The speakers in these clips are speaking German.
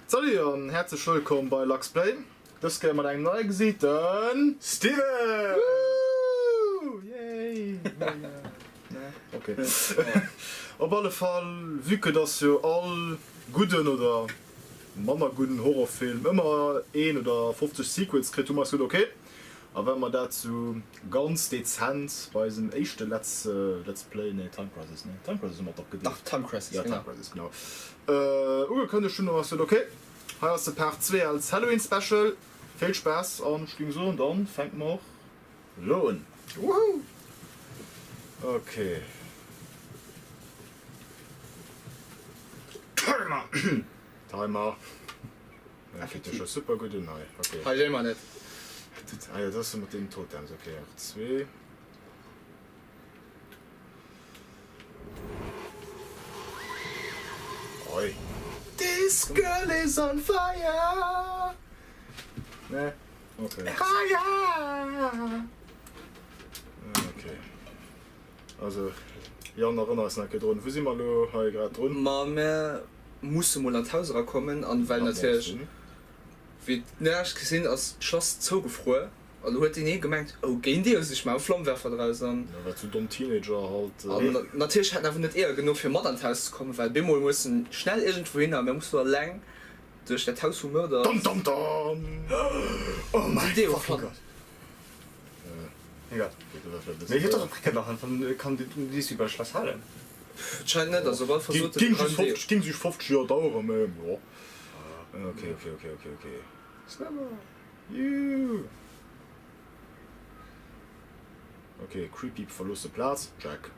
Salut und herzlich willkommen bei Lux Play. Das geht mal einen neuen Gesichten. Steven! Yay! Okay. Auf alle Fall, wie das ja all guten oder Mama guten Horrorfilm immer 1 oder 50 Sequels kriegt, du okay. Aber wenn man dazu ganz dezent bei diesem ersten Let's Play, ne, Time Crisis, ne? Time Crisis immer doch gedacht. Time Crisis, ja, genau. Time Crisis, genau. Könnte schon noch was okay. Hier ist der Part 2 als Halloween Special. Viel Spaß und ich so und dann fängt man auch Lohn. Woohoo! Okay. Timer! Timer. Ja, ich schon super gut in Nein. Okay. Halt immer nicht. Ah ja, das ist mit dem Tod dann. Okay, 2. Oi. This girl is on fire! Ne? Okay. Fire! Okay. Also, Jan erinnert ist nicht gedrohen. Wo sind wir gerade drin? Man muss mal an Hause kommen, und weil natürlich wie nicht gesehen als Schloss zugefroren. Also hat die nie gemerkt, oh, gehen die sich mal auf Flammenwerfer draußen. Ja, weil zu dumm Teenager halt. Natürlich hat einfach nicht eher genug für Mod ans Haus zu kommen, weil Bimol muss schnell irgendwo hin, man muss so lang durch das Haus vom Mörder. Dum dum dum! Oh mein Gott! Egal. Ich hätte doch gekriegt noch von kann die ist über Schloss Halle. Scheint nicht, also was versucht ging sich 50 Jahre dauern, ja. Okay. You. Okay, creepy verluste Platz, Jack.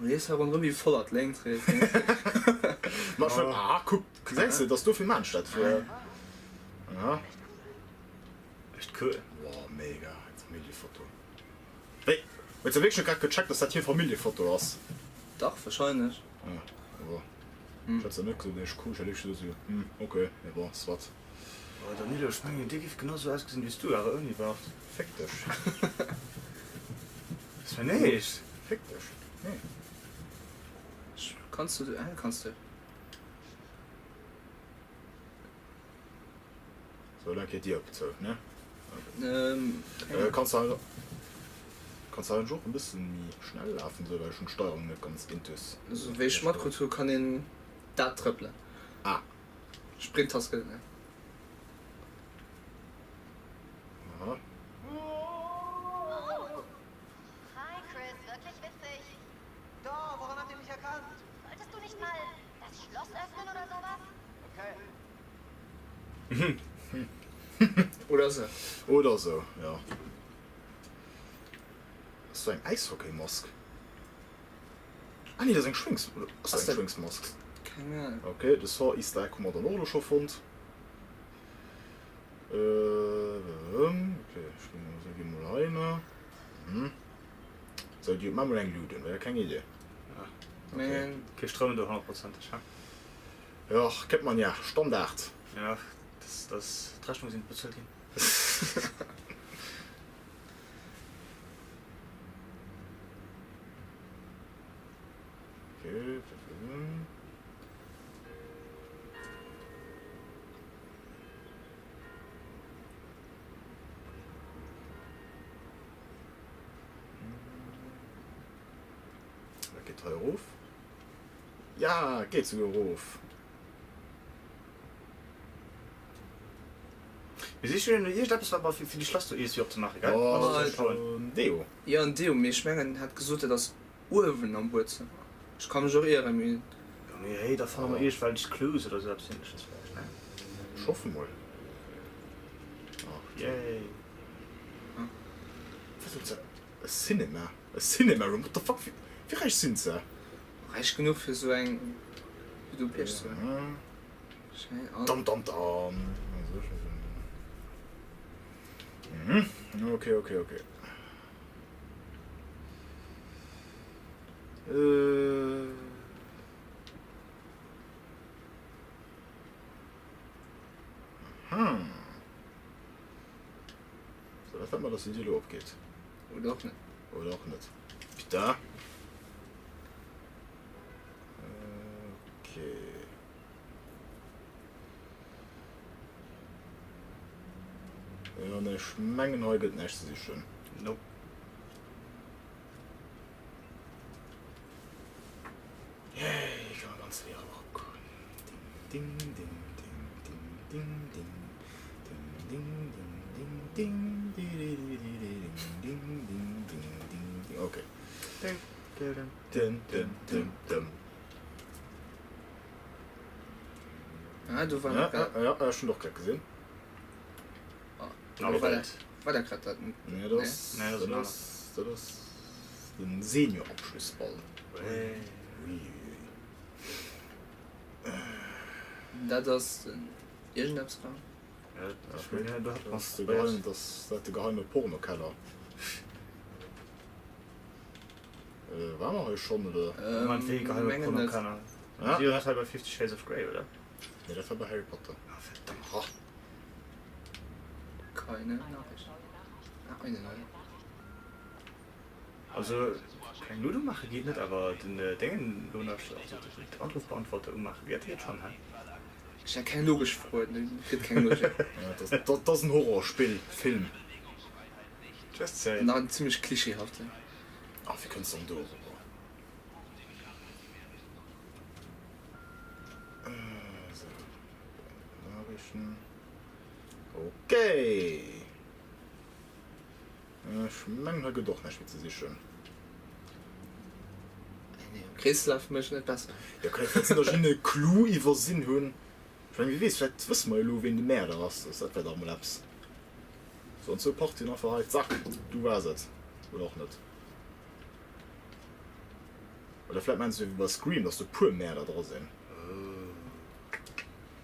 Jetzt haben wir irgendwie voll längst. Mach schon, guck, siehst du, dass du viel Mann statt für. Ja. Echt cool. Wow, mega, Familienfoto. Hey, jetzt habe ich schon gerade gecheckt, dass das hier Familienfoto ist. Doch, wahrscheinlich. Ja, aber. Ich hatte nicht so, der ist cool, ich so. Okay, ja, war es was. Oh, Danilo, ich meine, die gibt genauso ausgesehen wie du, aber irgendwie war Fick dich. das war nicht. Fick dich. Nee. Kannst du. So lange geht die abgezogen, ne? Kannst du halt auch ein bisschen schnell laufen, so, weil schon Steuerung nicht ganz intus. Also, welche Schmattkultur kann den da trippeln? Sprint-Taste, ne? Aha. Hi Chris, wirklich witzig. Da, woran habt ihr mich erkannt? Solltest du nicht mal das Schloss öffnen oder sowas? Okay. Oder so. Oder so, ja. Hast du ein Eishockey-Mask? Ah nee, das ist ein Schwings-Mask. Keine Ahnung. Okay, das war Easter Egg, man dann auch schon fand. Okay, ich gehe mal rein. So, die machen wir einen Luden, wäre keine Idee. Okay. Okay, strömen du 100%. Ja, Ja, kennt man ja, Standard. ja das Rechnung sind bezahlt. Okay, da geht euer Ruf. Ja, geht zu Ruf. Wie siehst du denn, ich glaube, es war aber für die Schloss, ist wie auch zu machen, gell? Oh, das ist schon Deo. Ja, und Deo, mir schmengen hat gesucht, dass Uhren am Wurzeln. Ich kann mich auch eher mit. Hey, da fahren wir erst, weil ich Clues oder so absinnliches vielleicht, ne? Schaffen mal. Yay. Was ist das? A Cinema? A Cinema Room? What the fuck? Wie reich sind sie? Reich genug für so ein. Wie du bist. So. Dum dum dum. Okay. So, das hat man, dass die Silo abgeht. Oder auch nicht. Oder auch nicht. Bitte? Ja, ne Schmengen heute nicht so schön. Nope. Yay, ich kann ganz leer hochkommen. Ding, ding, ding, ding, ding, ding, ding, ding, ding, ding, ding, ding, ding, ding, ding, ding. Okay. Dim, dim, dim, dim. Ah, du war Ja, schon doch gerade gesehen. Aber war der gerade Nee, das ist ein Senior-Abschlussball. Ui. das irgendwas war Das ist der geheime Pornokeller. War noch schon, oder? man fähig Mengen nicht. Ja? Die hat halt bei 50 Shades of Grey, oder? Nee, das war bei Harry Potter. Verdammt. keine Nachricht. Ah, eine neue. Also, kein Ludo machen geht nicht, aber den Dingen Lohner den Anrufbeantworter ummachen wird jetzt schon, hä? Ich habe kein logisch Freund, gibt kein logisch. Ja, das ist ein Horrorspiel, Film. Just saying. Na, ziemlich klischeehaft. Ach, wir können es dann durch. So. Nachrichten. Okay. Ich meine heute doch nicht, wie zu sich schön. Christoph möchte nicht besser. Ja, kann ich jetzt noch einen Clou über Sinn hören? Ich meine, wie weißt du, vielleicht wissen wir, wenn du mehr da hast. Das wird auch mal abs. Sonst so packt ihn einfach halt, zack, du warst es. Oder auch nicht. Oder vielleicht meinst du wie bei Scream, dass du pur mehr da draus sind.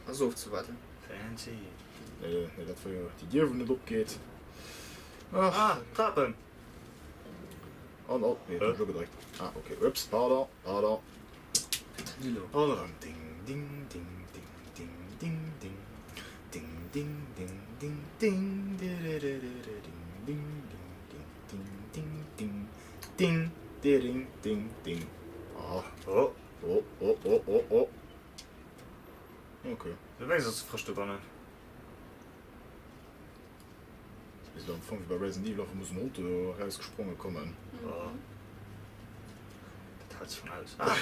Also aufzuwarten. Fancy. Nee, das war ja die Idee, wo nicht abgeht. Ah, Trappen. Oh, nee, ich hab schon gedrückt. Ah, okay. Ups, pardon. Nilo. Pardon. Ding, ding, ding, ding, ding, ding, ding. Ding, ding, ding, ding, ding. Ding, ding, ding, ding, ding, ding, ding, ding. Ah. Oh. Oh. Okay. Du weißt, dass du frisch dabei bist. Ist am Anfang wie bei Resident Evil, muss ein Hund rausgesprungen kommen. Oh. Das hat's schon alles. Ah.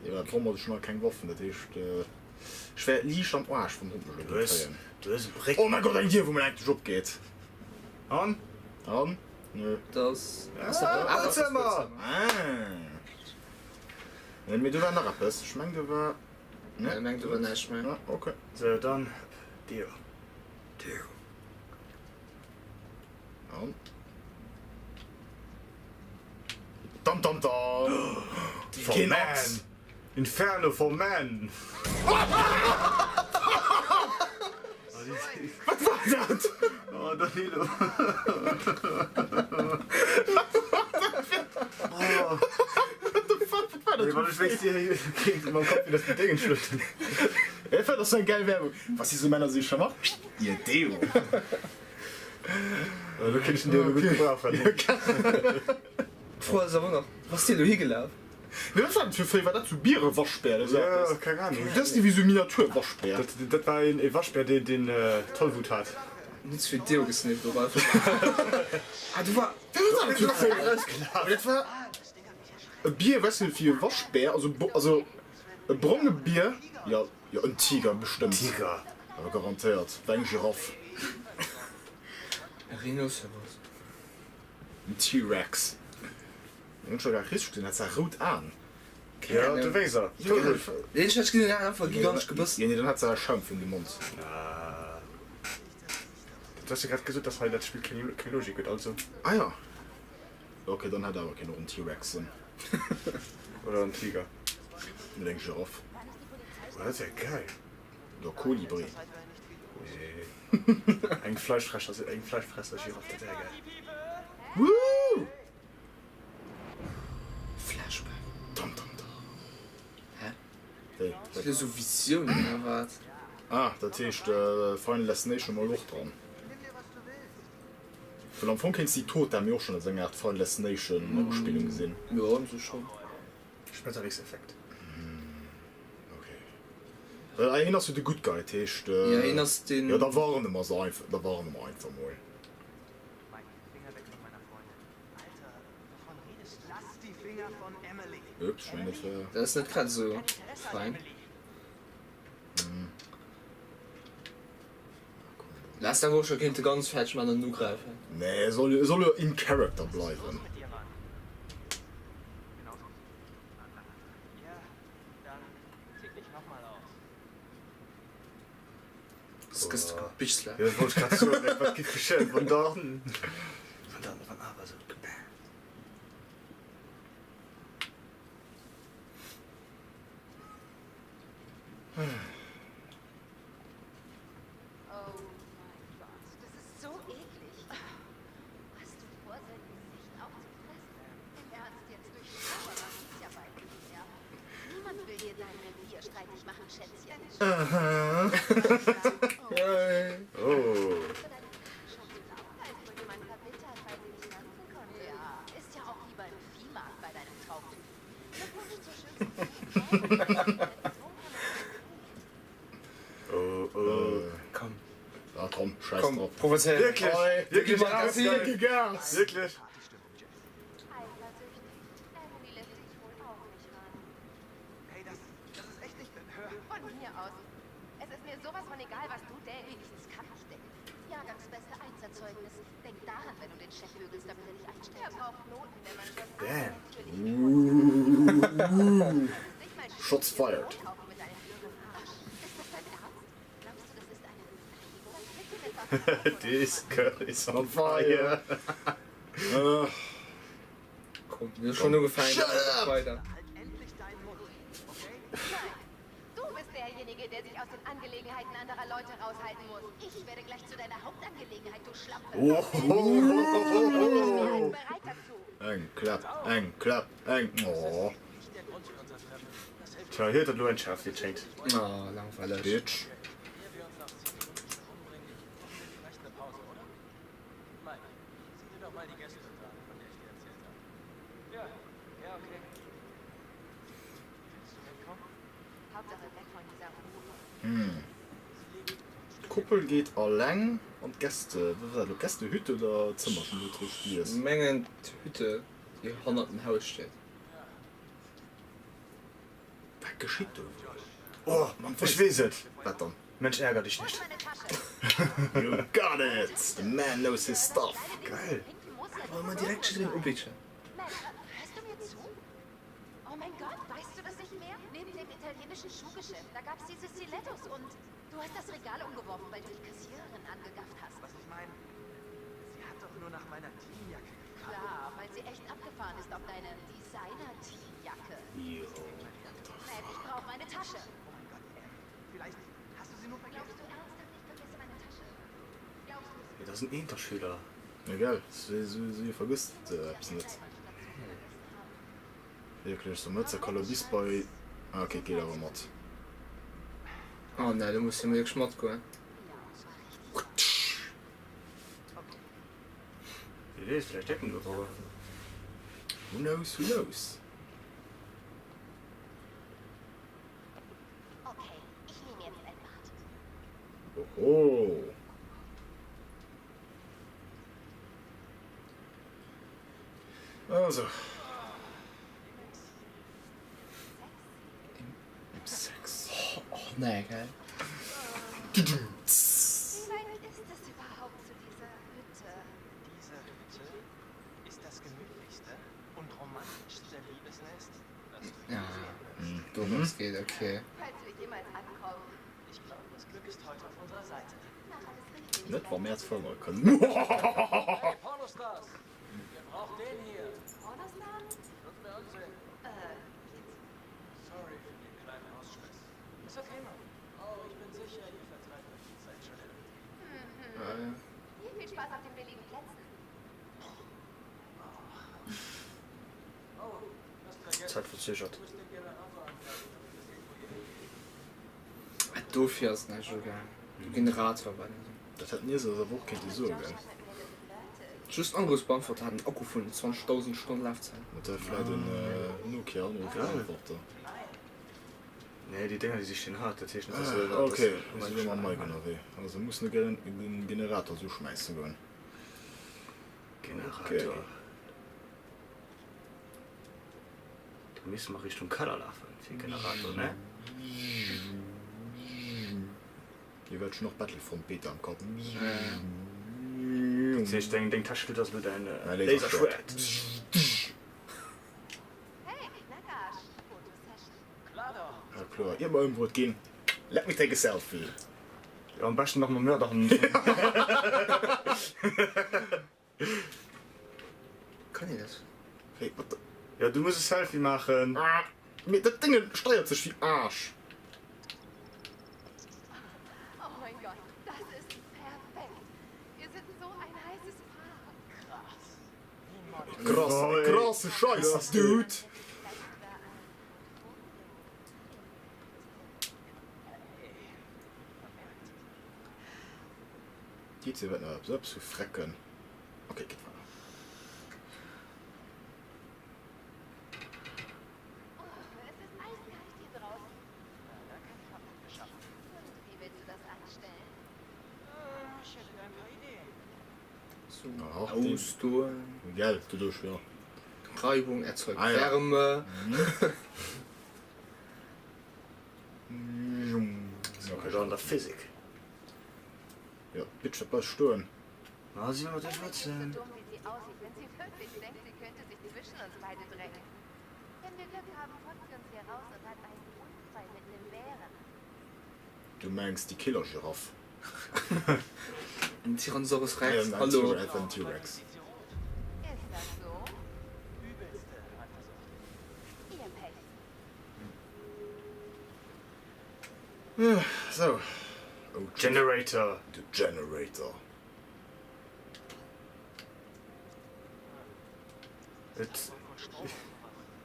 Ja, darum hatte ich schon mal keine Waffen, das ist schwer liegt am Arsch vom Hund. Du hast ein Brick. Oh mein Gott, ein Tier, wo man eigentlich Job geht. An? Nö. Das. Arbeitszimmer! Wenn mir du war noch etwas, ich meine, du war... Ne, ich merke, du warst nicht mehr. Ja, okay. So, dann. Dir. Ja. Dam. Die For gehen Man! abs. Inferno for Man! Was war das? Oh, Danilo! Ich war nicht weg, hier kriegt in meinem Kopf, wie das mit Dingen schlüpft. Er fand das so eine geile Werbung. Was diese Männer sich schon machen? Ihr Deo. Da kann ich den Deo gut gebrauchen. Vorher ist aber noch. Was ist dir hier gelaufen? Wie war das für viel? War das zu Biere Waschbär? Ja, keine Ahnung. Das ist die wie so Miniatur Waschbär. Das war ein Waschbär, den Tollwut hat. Nichts für Deo gesnippt, oder? Ah, du war. Das war ein Bier, weißt du, für Waschbär, also ein Brunnebier. Ja, ein Tiger bestimmt. Tiger. Aber garantiert. Ein Giraffe. Rhinoceros. Ein T-Rex. Und schon gar richtig, den hat er rot an. Ja, du weißt er. Den ich gesehen, der hat einfach gigantisch gebissen. Ja, nee, dann hat er Schampf in den Mund. Du hast ja gerade gesagt, dass halt das Spiel keine Logik hat, also. Ah ja. Okay, dann hat er aber noch einen T-Rex. Oder ein Tiger. Mit einem Giraffe. Oh, das ist ja geil. Oder Kolibri. Ein Fleischfresser, Giraffe, das ist ja geil. Woo! Flashback. Dum. Hä? Hey, Das ist so Visionen erwartet. das ist Final Destination mal Luft dran. Von am Anfang kennst du die Tod, da haben wir auch schon eine Art Final Destination Spielung gesehen. Ja, so schon. Späterwegseffekt. Okay. erinnerst du die Good Guy Tisch Ja, erinnerst den... ja da waren immer so einfach da waren immer einfach mal Mike, Finger weg von meiner Freundin. Alter, wovon redest du? Lass die Finger von Emily. Ups, ich meine, das wär- Das ist nicht gerade so Kein Interesse an fein. Emily. Lass da wohl schon Kind ganz falsch mal nur greifen. nee soll er in Character bleiben Was mit dir, Mann? Genauso. Ja, dann tick dich nochmal aus. Das ist ein bisschen. Ja, wollte ich gerade so, was gibt geschehen von da? Von aber so. Oh mein Gott, das ist so eklig. Hast du vor, sein Gesicht aufzufressen? Im Ernst, jetzt durch die Kamera sieht's ja bald nicht mehr. Niemand will dir dein Revier streitig machen, Schätzchen. Oh. Schon zu laut, als würde man verbittert, weil sie nicht tanzen konnte. Ja, ist ja auch wie beim Viehmarkt bei deinem Traumtyp. Glückwunsch zur schönsten Komm. ja komm scheiß Komm, drauf provozieren. Wirklich? Wirklich? Magazin. Wirklich? eifersüchtig. Emily lässt sich wohl auch nicht ran. Hey, das ist echt nicht... Hör. Von mir aus. Es ist mir sowas von egal, was du denkst. Wenigstens kann ich denken. Jahrgangsbeste Einserzeugnis. Denk daran, wenn du den Chef vögelst, damit er dich einstellt. Er braucht Noten, wenn man schon Damn. Shots fired. Ist das dein Ernst? Glaubst du, das ist eine Beleidigung? Bitte mit This girl is on fire. Komm, mir ist schon nur gefallen. Weiter. Halt endlich deinen Mund, okay? Nein, du bist derjenige, der sich aus den Angelegenheiten anderer Leute raushalten muss. Ich werde gleich zu deiner Hauptangelegenheit, du Schlampe. Ich bin bereit dazu. eng klapp eng oh Tja, hier hat er nur ein Schaf gecheckt. Oh, langweilig. bitch Hauptsache weg von dieser Ruhe. Kuppel geht allein und Gäste Gästehütte oder Zimmer schon du spielst Mengen Hütte, die 100 im Haus steht. was geschieht du Oh, man, ich weiß es. was dann Mensch, ärger dich Wo ist nicht. meine Tasche? you got it the man knows his stuff Geil. Hinten muss er Wollen wir direkt schon den Umbitchen? Mensch, hörst du mir zu? Oh mein Gott, weißt du das nicht mehr? Neben dem italienischen Schuhgeschäft, da gab's diese Stilettos und du hast das Regal umgeworfen, weil du die Kassiererin angegafft hast. Was ich meine, sie hat doch nur nach meiner Teamjacke gefragt. Klar, weil sie echt abgefahren ist auf deine Designer-Teamjacke. Matt, ich brauche meine Tasche. Oh mein Gott, vielleicht hast du sie nur vergessen. Glaubst du ernsthaft, ich vergesse meine Tasche? Glaubst du es? Ja, das sind Interschüler. egal sie vergisst nicht wirklich so Mütze Kalobis bei okay geht aber matt Oh nein, du musst ja mir geschmott gehen. Wie ist vielleicht decken wir aber. who knows Okay, ich nehme jetzt ein Bad. oh also Sex Oh nein, gell? Wie weit ist es überhaupt zu dieser Hütte? Diese Hütte ist das gemütlichste und romantischste Liebesnest, das du je Ja, gesehen hast. du das geht, okay. Falls wir jemals ankommen. Ich glaube, das Glück ist heute auf unserer Seite. Mach alles richtig. nicht war mehr als voll können Hey, Pornostars! Ihr braucht den hier. Pornostar? Dürfen wir ansehen. Sorry für den kleinen Hausstress. Ist okay, Mann. Oh, ich bin sicher, ihr vertreibt euch die Zeit schon irgendwie. Hier viel Spaß auf den billigen Plätzen. Oh, hast vergessen. Zeit verzögert. Du musst den Generator anlassen, damit es irgendwo hier hinkommt. Du fährst nicht sogar. Du Generator war nicht. das hat nie so wo kennt die so gern Just anderes Bahnfahrt hat einen Akku von 20.000 Stunden Laufzeit. mit der vielleicht den Nokia oder Worte Nee, die Dinger, die sich den hat, das ist nicht so. Okay, das ist immer mal genau weh. Also muss nur gerne den Generator so schmeißen gehen. Generator. Okay. Du müssen mal Richtung Color laufen für Generator, ne? Hier wird schon noch Battlefront Beta am Kopf. Ich denke, den Taschel das mit einem Laserschwert. Laserschwert. Hey, Knackarsch. Fotosession. Klar doch. Ja klar, ihr mal irgendwo gehen. Let me take a selfie. Ja, am besten noch mal mehr Sachen. Kann ich das? Hey, what the? Ja, du musst ein Selfie machen. Ah, das Ding steuert sich wie Arsch. Oh mein Gott, das ist perfekt. Wir sind so ein heißes Paar. Krasse Scheiße, Dude. Jetzt wird noch selbst zu frecken. Okay, geht weiter. Oh, es ist eiskalt hier draußen. Da kann ich mal Punkte schaffen. Und wie willst du das anstellen? Ich hätte da ein paar Ideen. So, Ach, Ausdauer, Gell, du durch, ja. Reibung erzeugt Ah, ja. Wärme. Okay, dann der Physik. Ja, bitte was stören. Na, sieh mal, was ich So erzählen. dumm wie sie aussieht, wenn sie wirklich denkt, sie könnte sich zwischen uns beide drängen. Wenn wir Glück haben, folgt sie uns hier raus und hat einen Unfall mit einem Bären. Du meinst die Killer-Giraffe. Ein Tyrannosaurus Rex. Ein Hallo. T-Rex, ein T-Rex. Ist das so? Übelste Eifersucht. Ihr Pech. So. Oh, Generator. The Generator. Jetzt.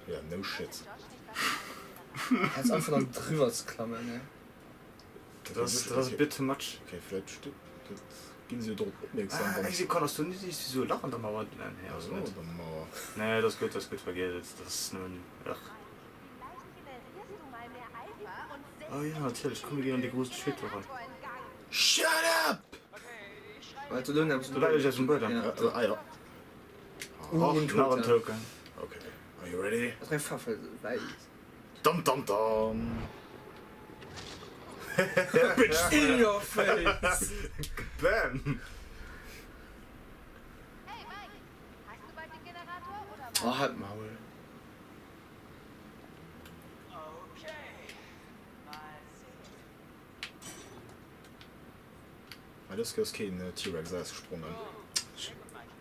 Ja, no shit. Josh nicht was Er ist einfach noch drüber zu klammern, ne? Das ist bitte much. Okay, vielleicht stimmt. Das gehen sie dort nichts an. Wie kannst du nicht so lachen, da mal ja, Also, so nicht. dann mal. Nee, das ist gut, vergeht. Das ist nun. Ach. Vielleicht generierst du mal mehr Eifer und setzt Oh ja, natürlich. Komm, wir gehen an die großen Schritte ran. Generator in Gang. Shut up! Okay, ich schreibe. Weil du nimmst Du bleibst jetzt im Bett. Ja. Ja. Ach, Und noch ein Token. Okay. Are you ready? Das ist ein Pfaffe, weiß. Dum dum dum. In your face! Bam! Hey Mike, hast du bald den Generator oder was? Oh, halt Maul. Okay. Mal sehen. Weil das ist kein T-Rex, er ist gesprungen. Sehr gut, Mike.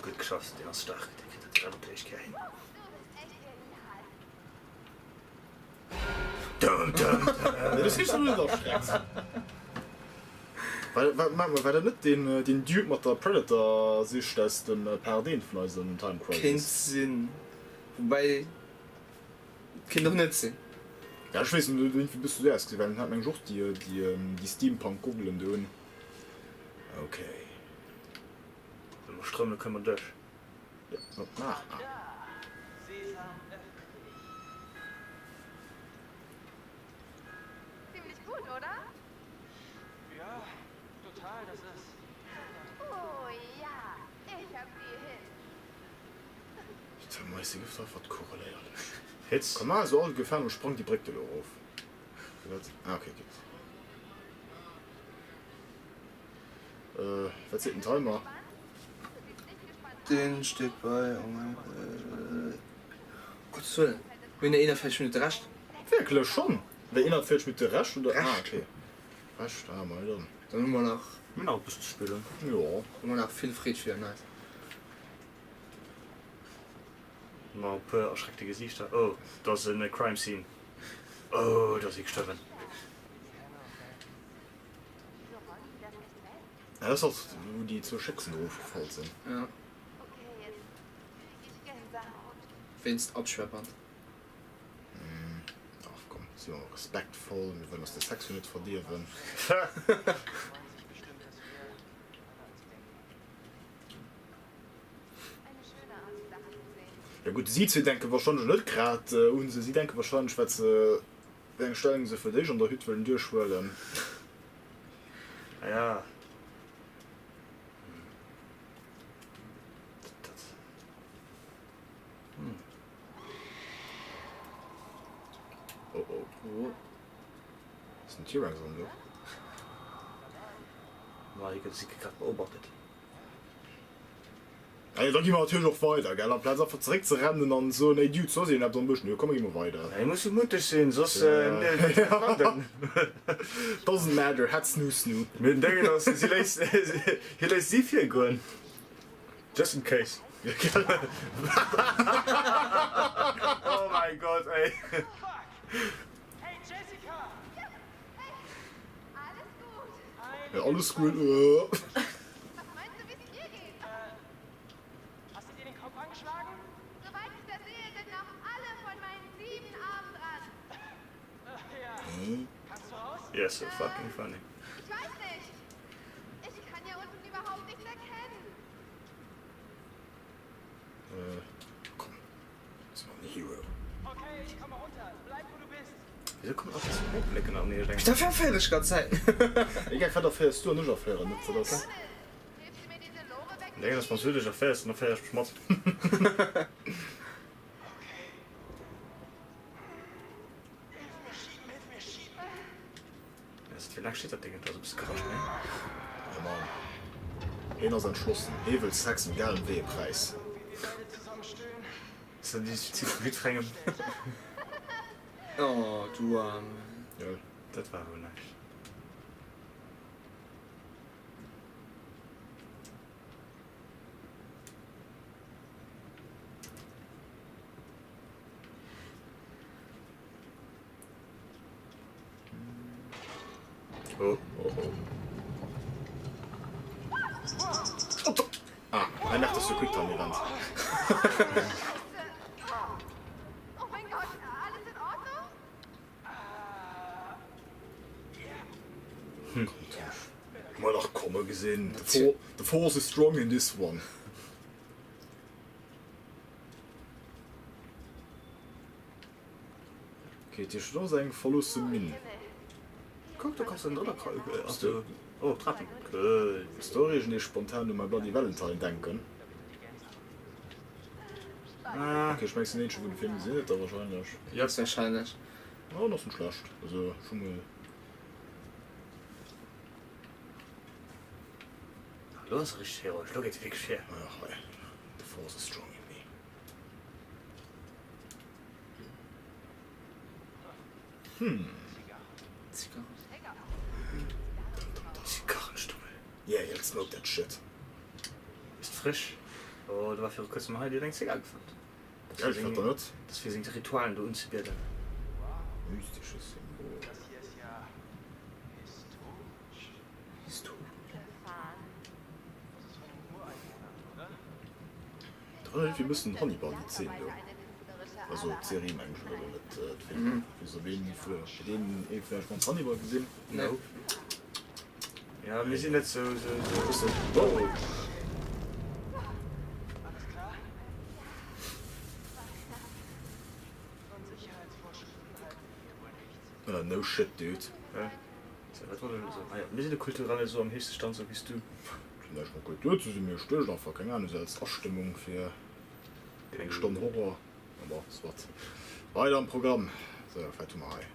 Gut geschossen, der ist stark. Der kriegt das natürlich kein. Du bist echt genial. Dum, dum, dum. Das ist so überschreckt. Weil er nicht den Dude mit der Predator sich das den Parodien von unserem Time Kein Crisis. Sinn. Wobei. Kann doch nicht Sinn. Ja, ich weiß nicht, wie bist du das? Weil dann hat man auch die Steampunk-Kugel in den. Okay. Wenn wir strömen, können wir durch. Ja, nach. Da. Sesam, Ziemlich gut, oder? Ja, total, das ist. Oh ja, ich hab die Hit. Der meiste Gift auf was korreliert. Hits? Komm mal, so alle Gefahren und sprang die Brücke da auf. Okay, geht's. Was ist ein Timer? Den steht bei. Oh mein. Gottes Willen. Wenn der 41 Minuten recht. Wirklich schon. Wer innerhalb 40 mit der Rasch oder? Rasch. Ah, okay. Rasch, da mal dann. Dann haben wir noch. Genau, bist du spielen. Ja. Haben wir noch viel Fried für nice. Mal ein paar erschreckte Gesichter. Oh, das ist eine Crime Scene. Oh, da ist ich gestorben. Wieso räumen die das nicht weg? Ja, das ist auch, wo die zwei Schicksen draufgefallen sind. Ja. Okay, jetzt krieg ich Gänsehaut. Wenn's abschweppend. Ach komm, sind wir respektvoll, wir wollen uns den Sex nicht verlieren. Freuen sich bestimmt, dass wir an uns denken. Eine schöne Art, Sachen Ja gut, sie denken wahrscheinlich nicht gerade und sie denken wahrscheinlich, was stellen sie für dich und der Hütte wollen durchschwellen. Ja. Oh oh. Oh. Das ist ein Tier langsam, ne? Weil ich sie gerade beobachtet. Ey, dann gehen wir natürlich auch weiter, gell? Am Platz einfach zurück zu rennen und so, ne, Dude, so sehen, habt ihr ein bisschen, ja, komm, gehen wir weiter. Ja, ich muss mutig sein, sonst Doesn't matter, hat Snoop. mit denken, dass sie lässt sie viel gehen. Just in case. Oh mein Gott, ey. Hey, Jessica! Alles gut. Ja, alles gut. Was meinst du, wie es hier geht? Hast du dir den Kopf angeschlagen? Soweit ich das sehe, sind noch alle von meinen 7 Armen dran. Ja. Kannst du raus? Yes, so fucking funny. Ich weiß nicht. Ich kann ja unten überhaupt nichts erkennen. Komm. Das ist noch ein Hero. Okay, ich komme runter. Bleib, wo du bist. Wieso kommt auch das Blicken an mir? Ich darf ja fertig gerade sein. Ich kann da fährst du nicht aufhören, nicht so das. Hilfst du mir diese Lore weg? Nee, das französische Fest, noch fährst du Schmutz. Hilf mir schieben. Wie lange steht das Ding? Also bist du gerade, ne? Ja, Mann. Einer ist entschlossen. Er will Sex im geilen Wehpreis. Wie wir beide zusammenstöhnen. Das sind die Zielfriedfränge. Oh, du Arme. Ja. Das war wohl nice. Oh, oh, oh. Ah, er dachte, dass du quick an die Wand. Oh mein Gott, alles in Ordnung? Mal nach Komme gesehen. The force is strong in this one. Okay, die Schloss ein Verlust zum Min. Guck, du kannst in der Kreuze. Hast du? Oh, Trappen. Cool. Story ist nicht spontan um Bloody Valentine denken. Ah, Okay, ich weiß nicht, wo den Film gesehen hat, aber wahrscheinlich. Jetzt wahrscheinlich. Oh, noch so schlecht. Also, schon mal. los, richtig Hero. Schluck jetzt wirklich her. Ach, ey. The force is strong in me. Zigarre. Zigarrenstummel. Yeah, jetzt smoke that shit. Ist frisch. Oh, du warst für kurz mal die längst Zigarre gefunden. Ja, ich fand das nicht. Das wir sind Ritualen, die uns bilden. Mystisches Symbol. Das hier ist ja historisch. Gefahren. Das ist von den Ureinwohnern, oder? Toll, wir müssen Hannibal erzählen, Weiter ja. eine hüsterische Also, Ader. Serie Mensch oder mit Film. Für so wenig für den vielleicht von Hannibal gesehen. No. Ja, wir sind nicht so. Oh, Alles klar? Von Sicherheitsvorschriften halten wir wohl nichts. no shit, dude. Ja. Was war denn so? Ah ja, wir sind der kulturelle so am höchsten Stand, so wie du. Vielleicht mal Kultur zu mir still, einfach keine Ahnung, so als Abstimmung für den Stunde Horror. Aber es wird weiter im Programm. So, fährt mal rein.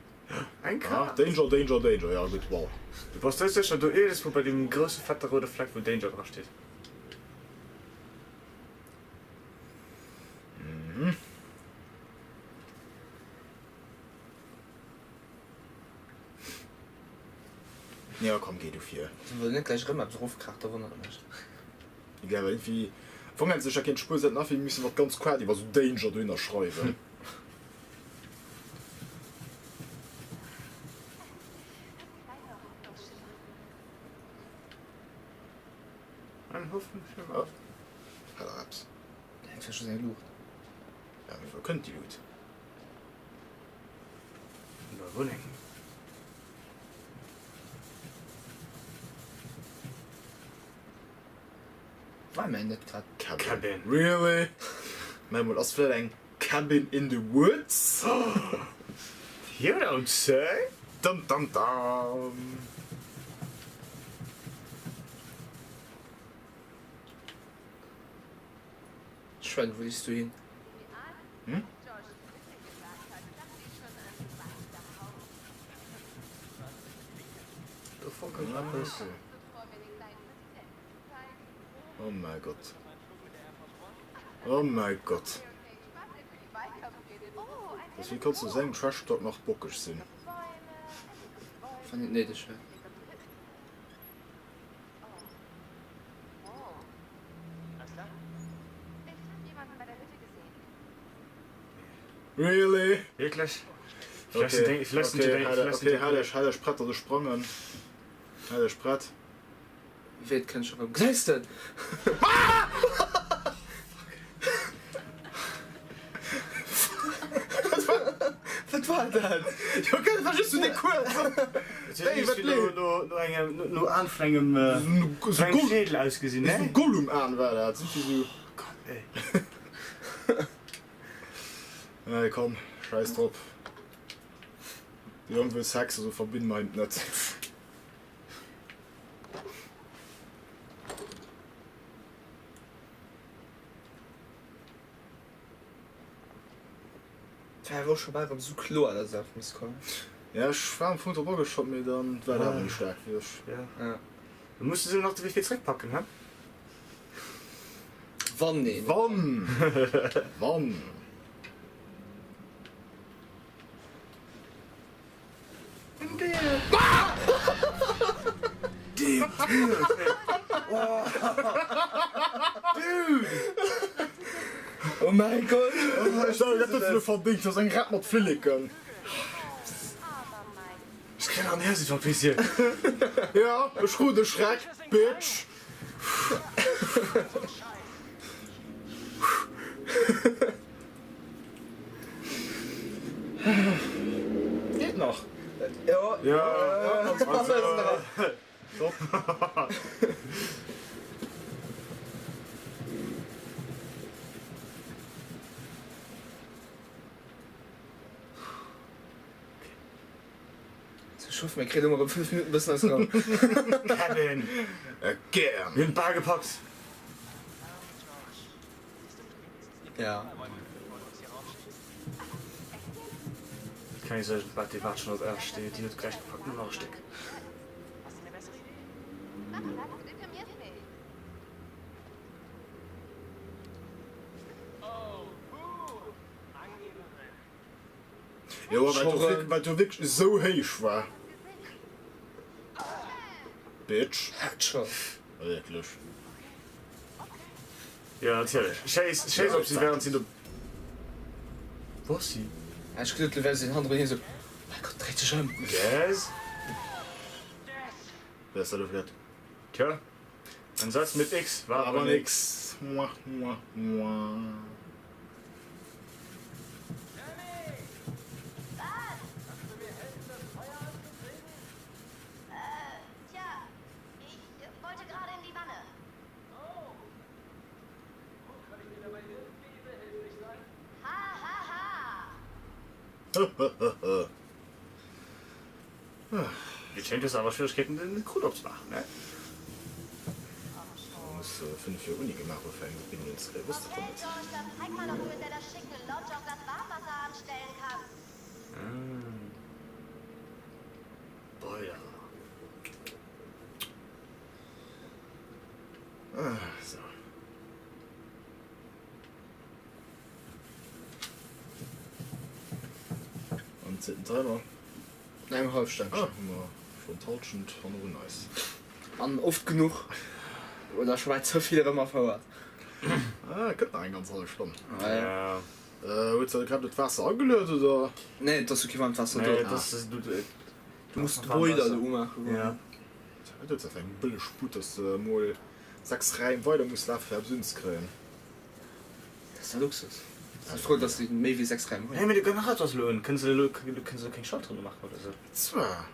Ein Ah, Kart. Danger, Danger, Danger, ja gut, wow. Du passt das schon, du jedes Mal bei dem großen fetten roten Fleck, wo Danger drauf steht. Ja, komm, geh du hier. Du willst nicht gleich Rimmer draufkracht, da wundert mich. Ich glaube, irgendwie. Von sich ja kein Spur sind, nach wie müssen wir ganz klar, die war so Danger dünner schreiben. Ein Hoffnungsschimmer. Ja. Perhaps. Der hängt ja schon sehr Luft. Ja, wie könnt die gut? Überwunden. War mir nicht gerade. Cabin. Really? Mal das vielleicht ein Cabin in the Woods. You don't say? Dum, dum, dum. Schwein, wo liest du hin? Hm? George Smith gesagt hat, dass sie schon ein weißer Haus Davon Ja, das ist so. bevor wir den kleinen Präsidenten zeigen. Oh mein Gott. Oh mein Gott. Okay, Spaß für die Wahlkampf redet. Oh, ein Das wie kannst du sagen, Trash Talk noch bockig sind? Bäume. Fand ich nicht schwer. Oh. Alles klar? Ich habe jemanden bei der Hütte gesehen. Really? Wirklich? Okay, halt der Spratt oder Sprangen. Halt der Spratt. Wer kann schon beim Gleisten? Was war das? Okay, was ist du denn kurz? Hey, was Nur anfängen So Schädel ausgesehen, ist ein ne? Gollum an, war das. So. Ja, komm, scheiß drauf. Irgendwie Sex so verbinden meint nicht. Ja, war schon mal so klar, dass er auf mich kommt. Ja, ich war am Foto geschaut mir dann, war da nicht stark wie ich. Ja. Ja. Du musstest noch wie viel zurückpacken, ne? Wann nicht? Wann? Wann? Oh mein Gott! Ich sag, ich hab das nur verdient, dass ein Rat mit Flicken. Aber mein Ich kann auch nicht, ich war ein bisschen. Ja, ich ruhe Schreck, Bitch. Geht noch. Ja, Ja, Top. ich hoffe, wir kriegen immer 5 Minuten bis das raus. Kevin. Gern. Wir haben Bar gepackt. Ja. Kann ich sagen, die war schon auf R steht, die hat gleich gepackt und noch ein Stück. Hast du eine bessere Idee? Ach, das deprimiert mich. Ja, weil du wirklich so heiß war. Bitch. Headshot. Wirklich. Ja, natürlich. Scheiß, ob sie während sie da... Wo ist sie? Ja, ich glaube, wenn sie in die Hand rein so. Mein Gott, dreht sich um. Yes. Wer ist da doch wert? Tja. Ein Satz mit X war Aber nix. Muah, muah, muah. Tja, ich wollte gerade in die Wanne. Ha, ha, ha. Wir scheint es aber Schwierigkeiten, den Krudop zu machen, ne? Ich muss 5 Jahre Uni gemacht, bevor ich bin ins Wusste Okay, George, dann zeig mal, ob du in deiner schicken Lodge auch das Warmwasser anstellen kannst. Boiler. So. Und sitten Timer. Nein, Halbstand. Ah, schon tauschend von nice. An oft genug. Oder Schweizer viele immer verwahrt. Ah, könnte eine ganz halbe Stunde. Ja. Willst du gerade das Wasser angelötet oder? Nee, das ist okay, wenn Wasser Nee, da. das ist... Du musst Boiler da ummachen. Ja. Das ist ein billig Sput, dass du mal 6 Reihen weiter musst laufen, um sonst kriegen. Das ist der Luxus. Ich bin froh, dass die mehr wie 6 Reihen Hey, mit dem Generators lohnen. Kannst du keinen Schalt drin machen oder so? Zwar.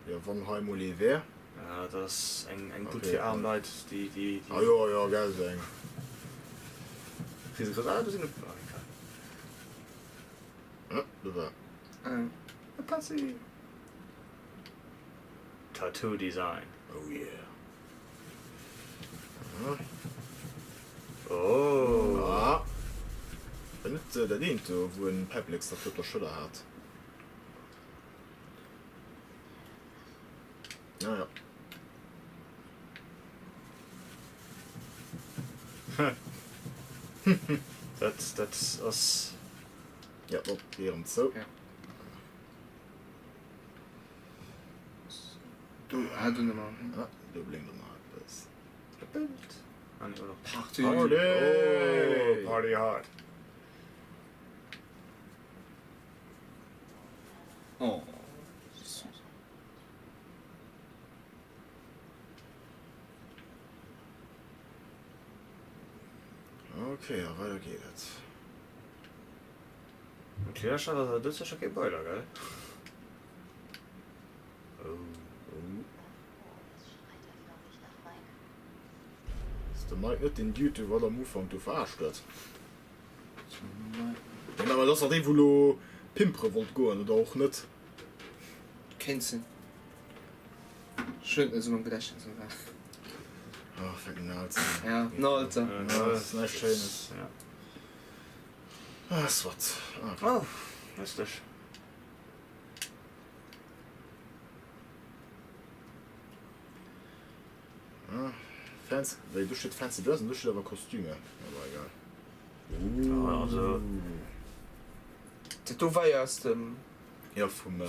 Ja, wann Heimoli wäre? Ja, das ist ein gut Okay. für arme Leute, die... Ah ja, ja, geil sein. Die sind gesagt, du sind eine... Ja, du war. Passi. Tattoo Design. Oh yeah. Oh. Ja. Wenn nicht der dient, wo ein Pipelex dafür der Schüler hat. Naja. Das ist... Ja, op wären so. Ja. Du nochmal. Ja, du bling mal das. Ah, nee, oder? Party. Party. Oh, Party hard. Oh. Okay, ja, weiter geht's. Okay, das ist ja schon kein Boiler, gell? Oh. Weiterförmig nach Mike. Ist der Mike nicht den Duty, weil er am Anfang du verarscht wird? Ja, aber das hat den, wo du Pimpre wollt gehen, oder auch nicht? Kennst du? Schön, also mein Gedächtnis. Ach, fucking Alter. Ja, no, Alter. Ja, das ist nicht schön. Ja. Ah, das was. Okay. Oh, lustig. Ja, Fans, weil du steht fancy Börsen, du steht aber Kostüme. Aber egal. Ja, also... Du war ja erst Ja, vom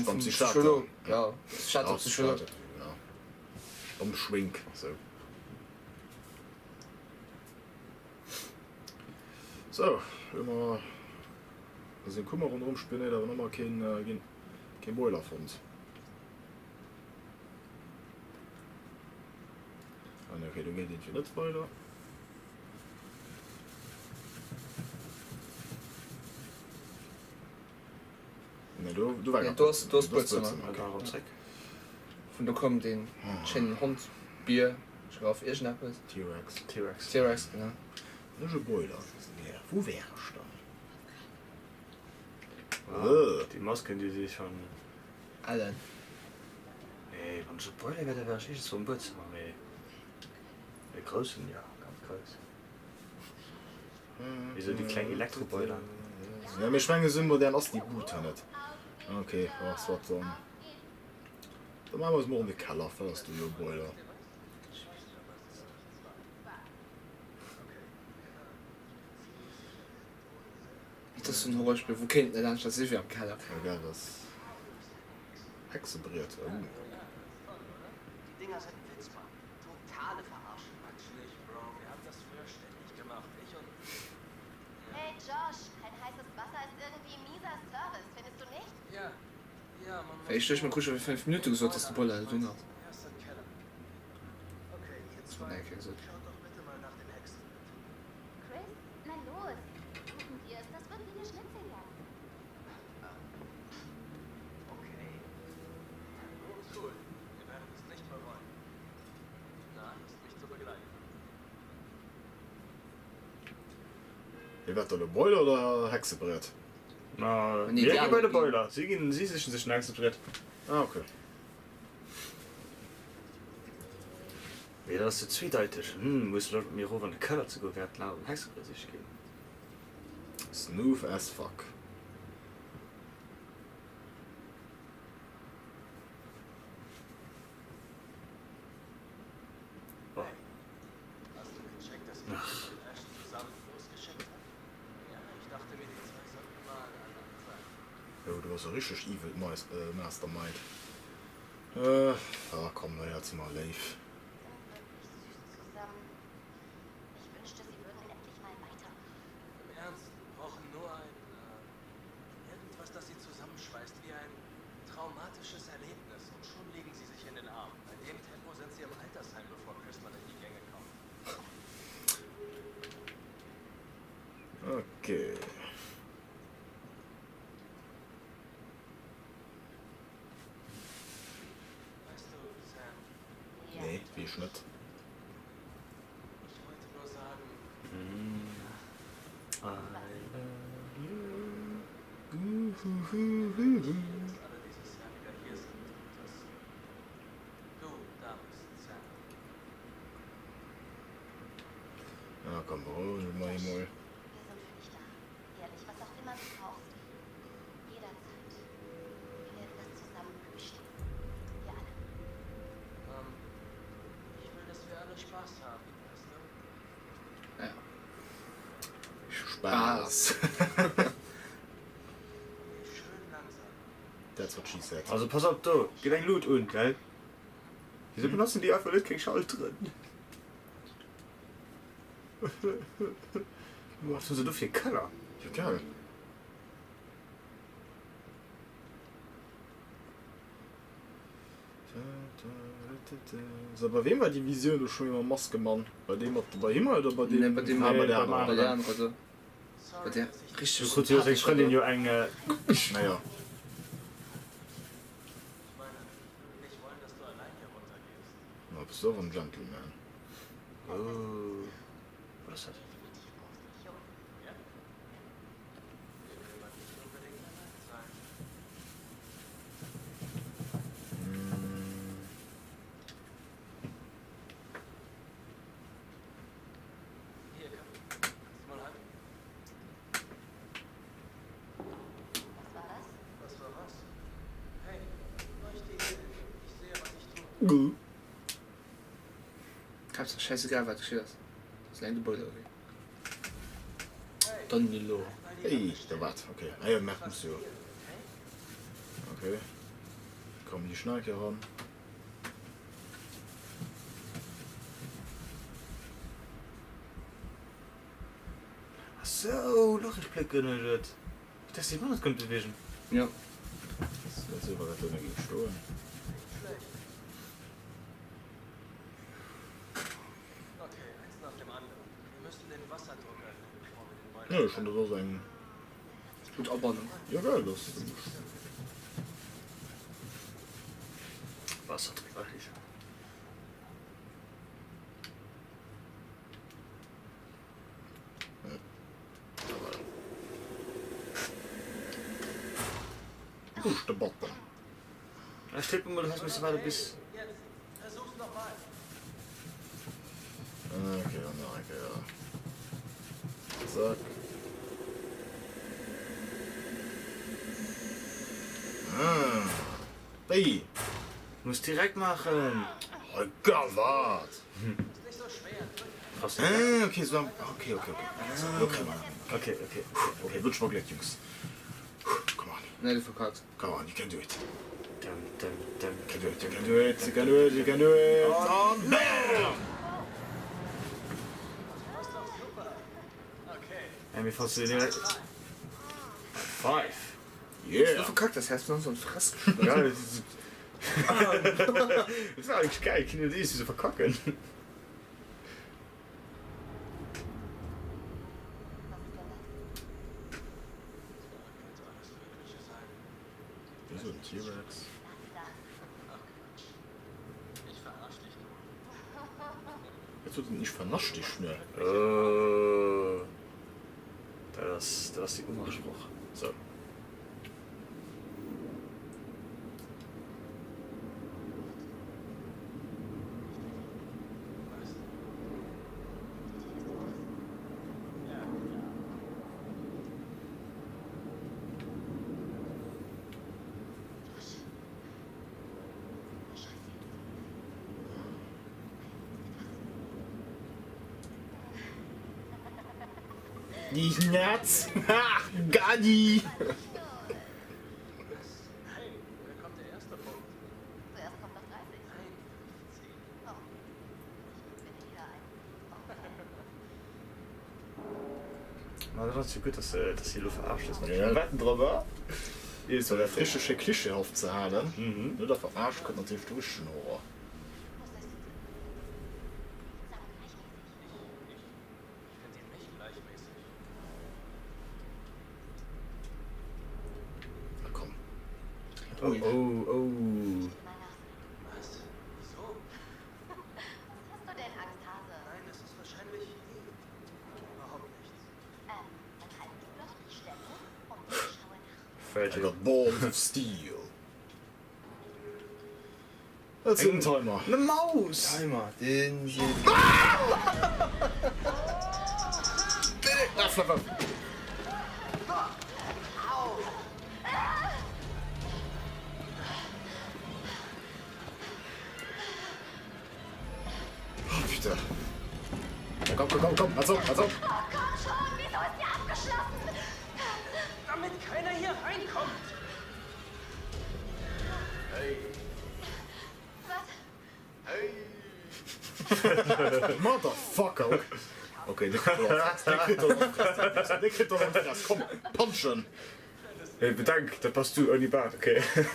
vom Psychiater. Psychologen. Ja, Psychiater, Psychologe. Ja. Umschwink. So. So, immer. Wir sind Kummer und rumspinnen, aber nochmal kein Boiler von uns. Ah, ne, okay, du gehst den nicht weiter. Ne, du Ja, du hast Bootzimmer. Okay. Warum Zweck? Und da kommt den schönen Hund, Bier, ich auf ihr schnappes. T-Rex. T-Rex. T-Rex, genau. Das ist ein Boiler. Ja, wo wäre ich dann? Ah, die Masken, die sich schon... Alle. Nee, wenn so Boiler wäre, wäre ich so ein Bootzimmer. Nee. Die großen, ja, ganz groß. Wieso die kleinen Elektroboiler? Ja, mir schwingen sind modern aus die Boot nicht. Okay, was wird dann? Dann machen wir es morgen in den Keller, fährst du hier Boiler. Das ist ein Horrorspiel, wo kennt ihr dann das ist wie am Keller? Egal, das. Hexebriert. Die Dinger sind ein Witz, Mann. Totale Verarschung. Quatsch nicht, Bro. Wir haben das früher ständig gemacht. Ich und... Hey Josh, kein heißes Wasser ist irgendwie ein mieser Service, findest du nicht? Ja. Ja, man muss... Ich stelle mir kurz für 5 Minuten gesagt, dass die Bolle halt dünner. Erst im Keller. Okay, ihr Das war zwei, nicht so. schaut doch bitte mal nach den Hexen. Chris, na los. Suchen wir es, das wird wie eine Schnitzeljagd. Okay. Cool. Wir werden es nicht bereuen. Na, ist mich zu begleiten. Ihr werdet der Boiler oder Hexebriert? Na, Nee, wir die gehen bei der anderen- Boiler. Sie gehen, sie sichern sich schnell zu dritt. Ah, okay. Ja, das ist so zweideutig. Muss Leute mir rüber in den Keller zu gehen, wer klar um Hexebrett sich gehen. Smooth as fuck. Oh. Hast du gecheckt, dass ihr Ash zusammen losgeschickt habt? Ja, ich dachte mir, die zwei sollten mal an anderen sein. Jo, du warst ein richtig evil Mastermind. Ja, komm, na jetzt mal live. Wirklich süß zusammen. Ich wünschte, sie würden endlich mal weiter. Im Ernst, wir brauchen nur irgendwas, das sie zusammenschweißt, wie ein traumatisches Erlebnis. Und schon legen sie sich in den Arm. Bei dem Tempo sind sie im Altersheim, bevor Christmas in die Gänge kommt. Okay. Weißt du, Sam, Ja. Nee, wie Schnitt. ich wollte nur sagen, alle dieses Jahr wieder hier sind und das... Du, da bist Sam. Ja, komm, mal mal. Wir sind für dich da. Ehrlich, was auch immer du brauchst. Jederzeit. Wir werden das zusammen überstehen. Wir alle. Ich will, dass wir alle Spaß haben, weißt du? Ja. Spaß. Schön langsam. That's what she said. Also pass auf, du, geh dein Loot und, gell? Wieso benutzen die einfach nicht kein Schall drin? Was sind so viel Keller? Ja, geil. So, bei wem war die Vision schon immer Maske, Mann? Bei dem, bei ihm oder bei dem? Nee, bei dem- Ah, bei der bei Bei anderen. der anderen, also, bei Sorry, der dass ich Du richtig kannst ja sagen, Freundin ja eng. Naja. Ich meine, ich würde nicht wollen, dass du allein hier runtergehst. Na, bist du doch ein Gentleman. Oh. Was ist das? Ja? Ich will aber nicht unbedingt allein sein. Hier, komm. Kannst du mal halten? Was war das? Was war was? Hey, leuchte ihn. Ich sehe, was ich tue. Kannst du scheißegal, was du schießt. Das ist eine Beute. Hey, Danilo. Hey, da wart. Okay. Ah ja, merkt muss ja. Okay. Komm die Schnarke ran. Ach so, doch, ich blicke nicht. Das sieht man, das könnte bewegen. Ja. Das ist aber nicht gestohlen. schlecht. Okay, eins nach dem anderen. Wir müssen den Wasserdruck erhöhen, bevor wir den Beutel... Ja, ich finde das ein. Gut, aber ne? Ja, geil, das. Wasser dreckig. Push the button. Da steht mir mal, du hast mich so weiter bis. Jetzt, versuch's nochmal. Okay, okay, ja. Zack. Ah. Hey. Du musst direkt machen. Oh Gott, was? Ist nicht so schwer. Fast. Ah, okay, so. Okay. Okay, Mann. Okay, okay. Okay, wird schon mal gleich, Jungs. Come on. Ne, du verkackst. Come on, you can do it. Dum, dum, dum. You can do it, you can do it, you can do it, you can do it. Und bam! Okay. Ja, mir fast direkt. 5. Du Yeah. verkackst, das heißt noch so ein Fress. Ja, das ist. Das ist eigentlich geil, Kinder, die ist so verkacken. Was ist denn das? Könnte alles Mögliche sein. Wieso ein T-Rex? Da. Ich verarsch dich nur. Jetzt wird nicht vernascht, die Schnür. Das ist die Umspruch. So. Was? Die Schnatz! Ha! Gadi! Hey, wer kommt der erste Punkt? Zuerst kommt noch 30. Nein, 10. Oh. Ich bin hier ein. Oh. Das ist so gut, dass die Luft verarscht ist. Ja. Wetten drüber. Ist so der frische Klische aufzuhalten. Mhm. Nur der verarscht kommt natürlich durch Horror. Muss das jetzt? Sag gleichmäßig. Ich finde ihn nicht gleichmäßig. Na komm. Oh. Mal nach. Was? Wieso? Was hast du denn, Angsthase? Nein, es ist wahrscheinlich überhaupt nichts. I got balls of steel. Das ist ein Timer. Eine Maus! Timer, den sie... Oh, bitte. Komm, also. Oh, komm schon, wieso ist der abgeschlossen? Damit keiner hier reinkommt. Was? Motherfucker. Okay, der kriegt doch das. Komm, punchen. Hey, bedankt, da passt du an die Bart, okay? Hier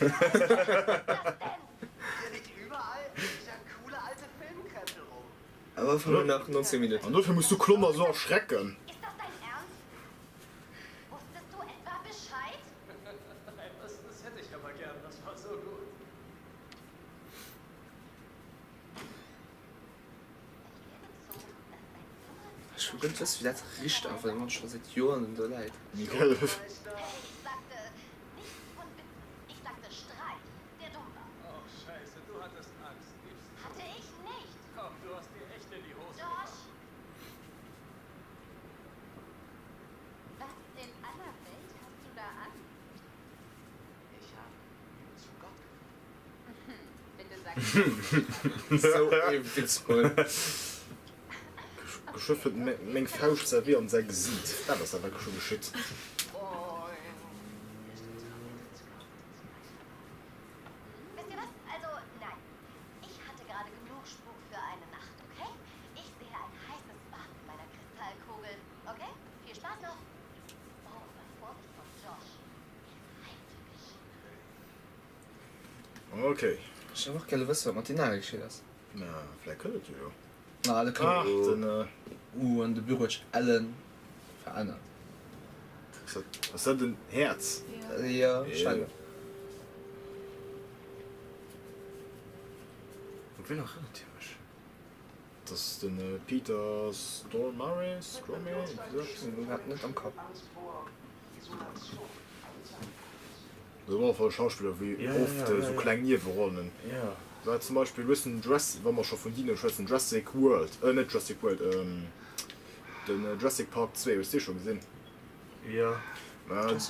liegt überall dieser coole alte Filmkrempel rum. Aber von nach 19 Minuten. Und dafür musst du Klummer so erschrecken. Ist das dein Ernst? Wusstest du etwa Bescheid? Das hätte ich aber gern, das war so gut. Ich finde das wieder riecht einfach, wenn man schon seit Jahren in der Leid. Hey, ich sagte nicht von Witz. Ich sagte Streich, der dumm war. Oh, scheiße, du hattest Angst. Gib's zu. Hatte ich nicht. Komm, du hast dir echt in die Hose Josh, gemacht. was in aller Welt hast du da an? Ich habe zu Gott Bitte sag So witzvoll. Geschüffelt Menge Fausch servieren sein Gesicht. Das ist aber schon geschützt. Wisst ihr was? Also, nein. Ich hatte gerade genug Spuk für eine Nacht, okay? Ich sehe ein heißes Bad in meiner Kristallkugel, okay? Viel Spaß noch. Oh, aber Vorsicht von Josh. Okay. Ich habe auch keine Wissen, was Martina geschehen ist. Na, vielleicht könntet ihr ja. Na, alle Ach, können. dann, Und der Büro ist allen verändert. was ist das denn? Herz? Ja, schade. Ich bin noch relativ frisch. Das ist den Peter Stormare? Ich hab nicht am Kopf. So war voll Schauspieler wie Ja, oft ja, so ja. kleinierte Rollen. Ja. Weil zum Beispiel wissen wenn man schon von Dino schwätzen Jurassic World, nicht Jurassic World, den Jurassic Park 2, hast du schon gesehen? Ja.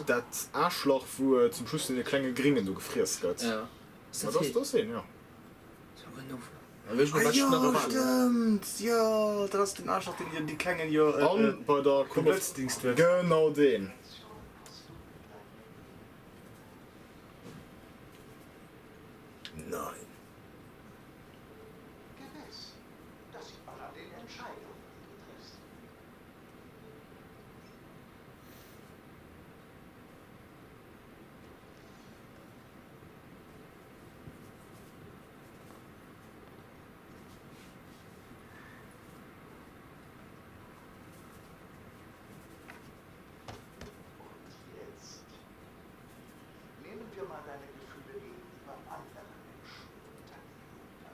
Das Arschloch, wo zum Schluss in die kleinen Gringen du gefrierst hast. Ja. Ist Ja, das das hier? sehen, ja. So genau. Da will ich mir was noch erwarten. stimmt. Ja, da hast den Arschloch, den die kleinen ja Und bei der Komplexdienst wird. Genau den. Nein. gewiss. Das sieht man an den Entscheidungen, die du triffst. Und jetzt nehmen wir mal deine Gefühle gegenüber anderen Menschen unter die Lupe.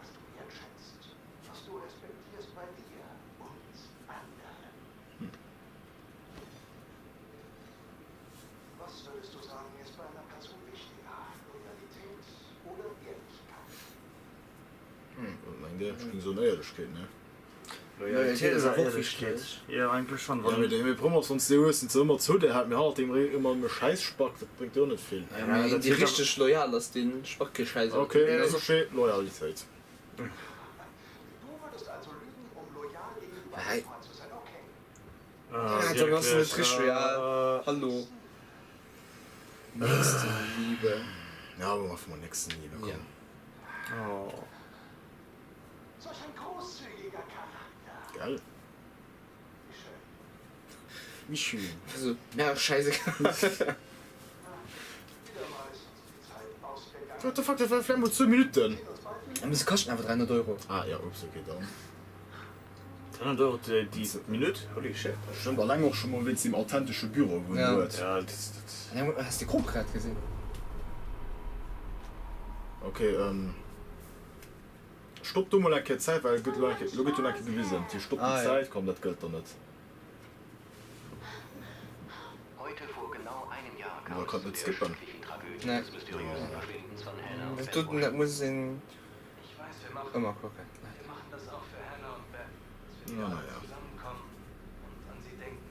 Was du wertschätzt, was du respektierst bei dir und anderen. Was würdest du sagen, ist bei einer Person wichtiger? Loyalität oder Ehrlichkeit? Mein Gott, ich bin so eine Ehrlichkeit, ne? Loyalität ist auch Ehrlichkeit. wichtig. Ja, eigentlich schon. Ja, mit dem Brummer sonst so ist immer zu, der hat mir halt immer einen Scheiß spackt, das bringt auch nicht viel. Ja, man, das die ist richtig loyal, dass den Spackgescheiße. Okay, Also, okay, Loyalität. Du würdest also lügen, um loyal gegenüber Nein. anderen zu sein, okay. ja, dann hast du nicht richtig loyal. Hallo. Nächste Liebe. Ja, aber mal von meinem nächsten Liebe kommen. Ja. Oh. Solch ein großzügiger Charakter. Geil. Wie schön. Wie schön. Also, ja, scheiße. Wieder mal ist uns die Zeit ausgegangen. What the fuck, das war vielleicht nur 2 Minuten. Aber das kostet einfach 300 €. Ah ja, ups, okay, dann. Dann dauert die Minute. Holy shit. Stimmt, allein auch schon mal, wenn sie im authentischen Büro wohnen Ja. wird. Ja, das. Ja, hast du die Gruppe gerade gesehen? Okay, stopp du mal eine Zeit, weil gut Leute gewesen. Die stoppen Ah, ja. Zeit, kommt das Geld doch nicht. Heute vor Man kann nicht skippen. Ne. Das tut, das muss in... Ich weiß, wir machen gucken. das auch für Hannah und Beth, dass wir Ja, alle na ja. zusammenkommen und an sie denken.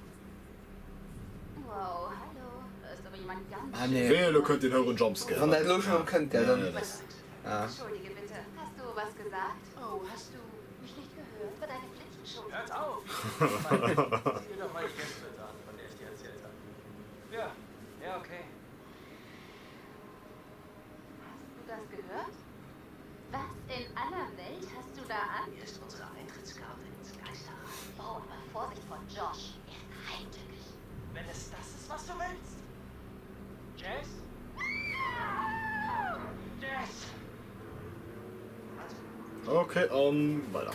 Wow, hallo. Da ist aber jemand ganz Ah, nee. Wer könnt den höheren Jumpscare? Von der Lotion könnt ihr dann... das- Ja. Entschuldige bitte. Hast du was gesagt? Oh, hast du mich nicht gehört? Für deine Blitzenshow. Hört auf! Sieh dir doch mal die Gäste an, von der ich dir erzählt habe. Ja, okay. Hast du das gehört? Was in aller Welt hast du da an? Hier ist unsere Eintrittskarte ins Geisterreich. Oh, aber Vorsicht vor Josh. Er ist heimtückisch. Wenn es das ist, was du willst. Jess? Jess! Okay, weiter.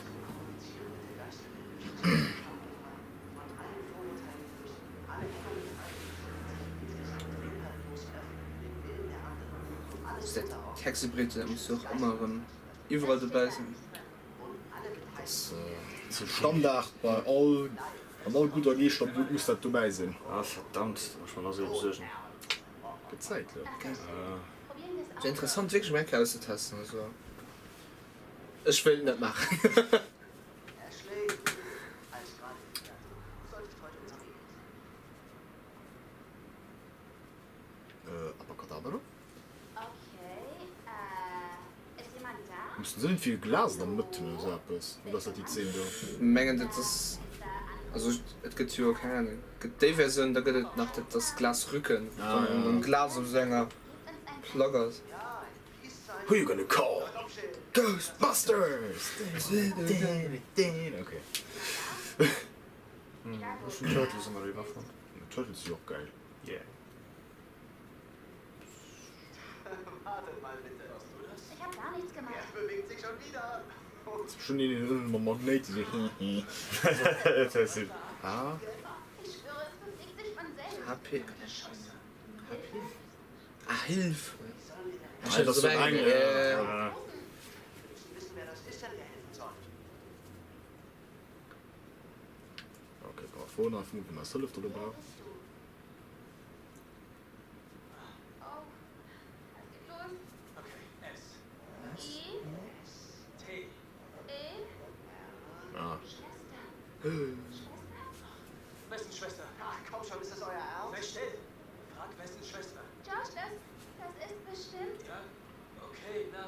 Der Hexebrite muss doch immer überall dabei sein. Das ist Standard bei all guter Gehstoff, gut muss das dabei sein. Ah, verdammt, muss man also besuchen. Gezeit, ja. Probieren wir es Ist interessant, wirklich mehr auszutesten. Also. Ich will nicht machen. Ashley, alles gerade geklärt. Du solltest heute unser Weg gehen. Abracadabra? Okay, ist jemand da? Müssen sind viel Glas dann mit so etwas. Oder ist das die 10 da? Mengen das. Also, es gibt ja keine Ahnung. Es gibt die Version, da gibt es noch das Glasrücken. Ah, ja. Und Glas um Sänger. Pluggers. Ja, dies ist ein Who you gonna call? Stoppschild. Ghostbusters! Okay. Schon Turtles immer rüberfahren. Turtles ist ja auch geil. Yeah. Wartet mal bitte. Ich habe gar nichts gemacht. Er bewegt sich schon wieder. Schon in den Magnet. Das ist Ah, Ich schwöre, es bewegt sich von selbst. HP. Ah, Hilfe. Alter, das ist so ein. Wir müssen wissen, wer das ist, der dir helfen soll. Okay, kann man vorne auf den Hilfe oder braucht. Oh, was geht los? Okay, S. I, T. E, Ah. Schwester. Wessen Schwester? Ach, komm schon, ist das euer Sei Ernst? still. Frag wessen Schwester. Josh, das ist bestimmt. Ja? Okay, na,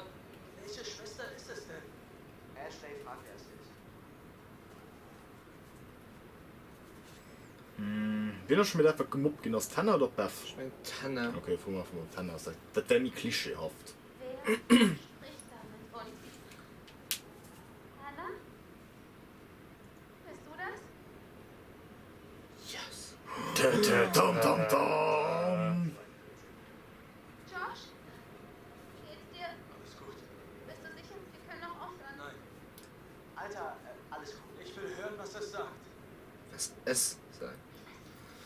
welche Schwester ist es denn? Ashley fragt, wer es ist. Wen hast du mir einfach gemobbt gehen aus Tanner oder Beth? Ich mein Tanne. Okay, von Tanner. Das ist dann nicht klischeehaft. Wer spricht da mit uns? Hannah? Bist du das? Yes. Dum, dum, dum. Josh? Geht's dir? Alles gut. Bist du sicher? Wir können noch aufhören. Nein, Alter, alles gut. ich will hören, was es sagt. Was es sagt.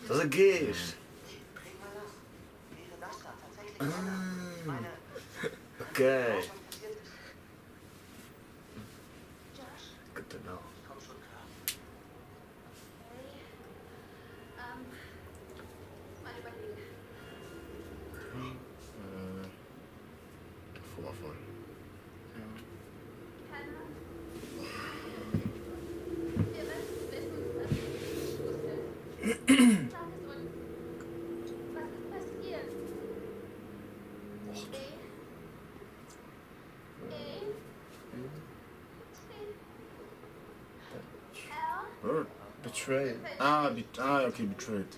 Das ist Gift. Präg mal nach. Wäre das da tatsächlich Hannah? Ich meine, Okay. was passiert ist. Josh? Genau. Komm schon klar. Hey. Mal überlegen. Vorfall. Hannah? Wir müssen wissen, was ich wusste. Sag es uns. Was ist passiert? L? Betrayal. Okay, betrayed.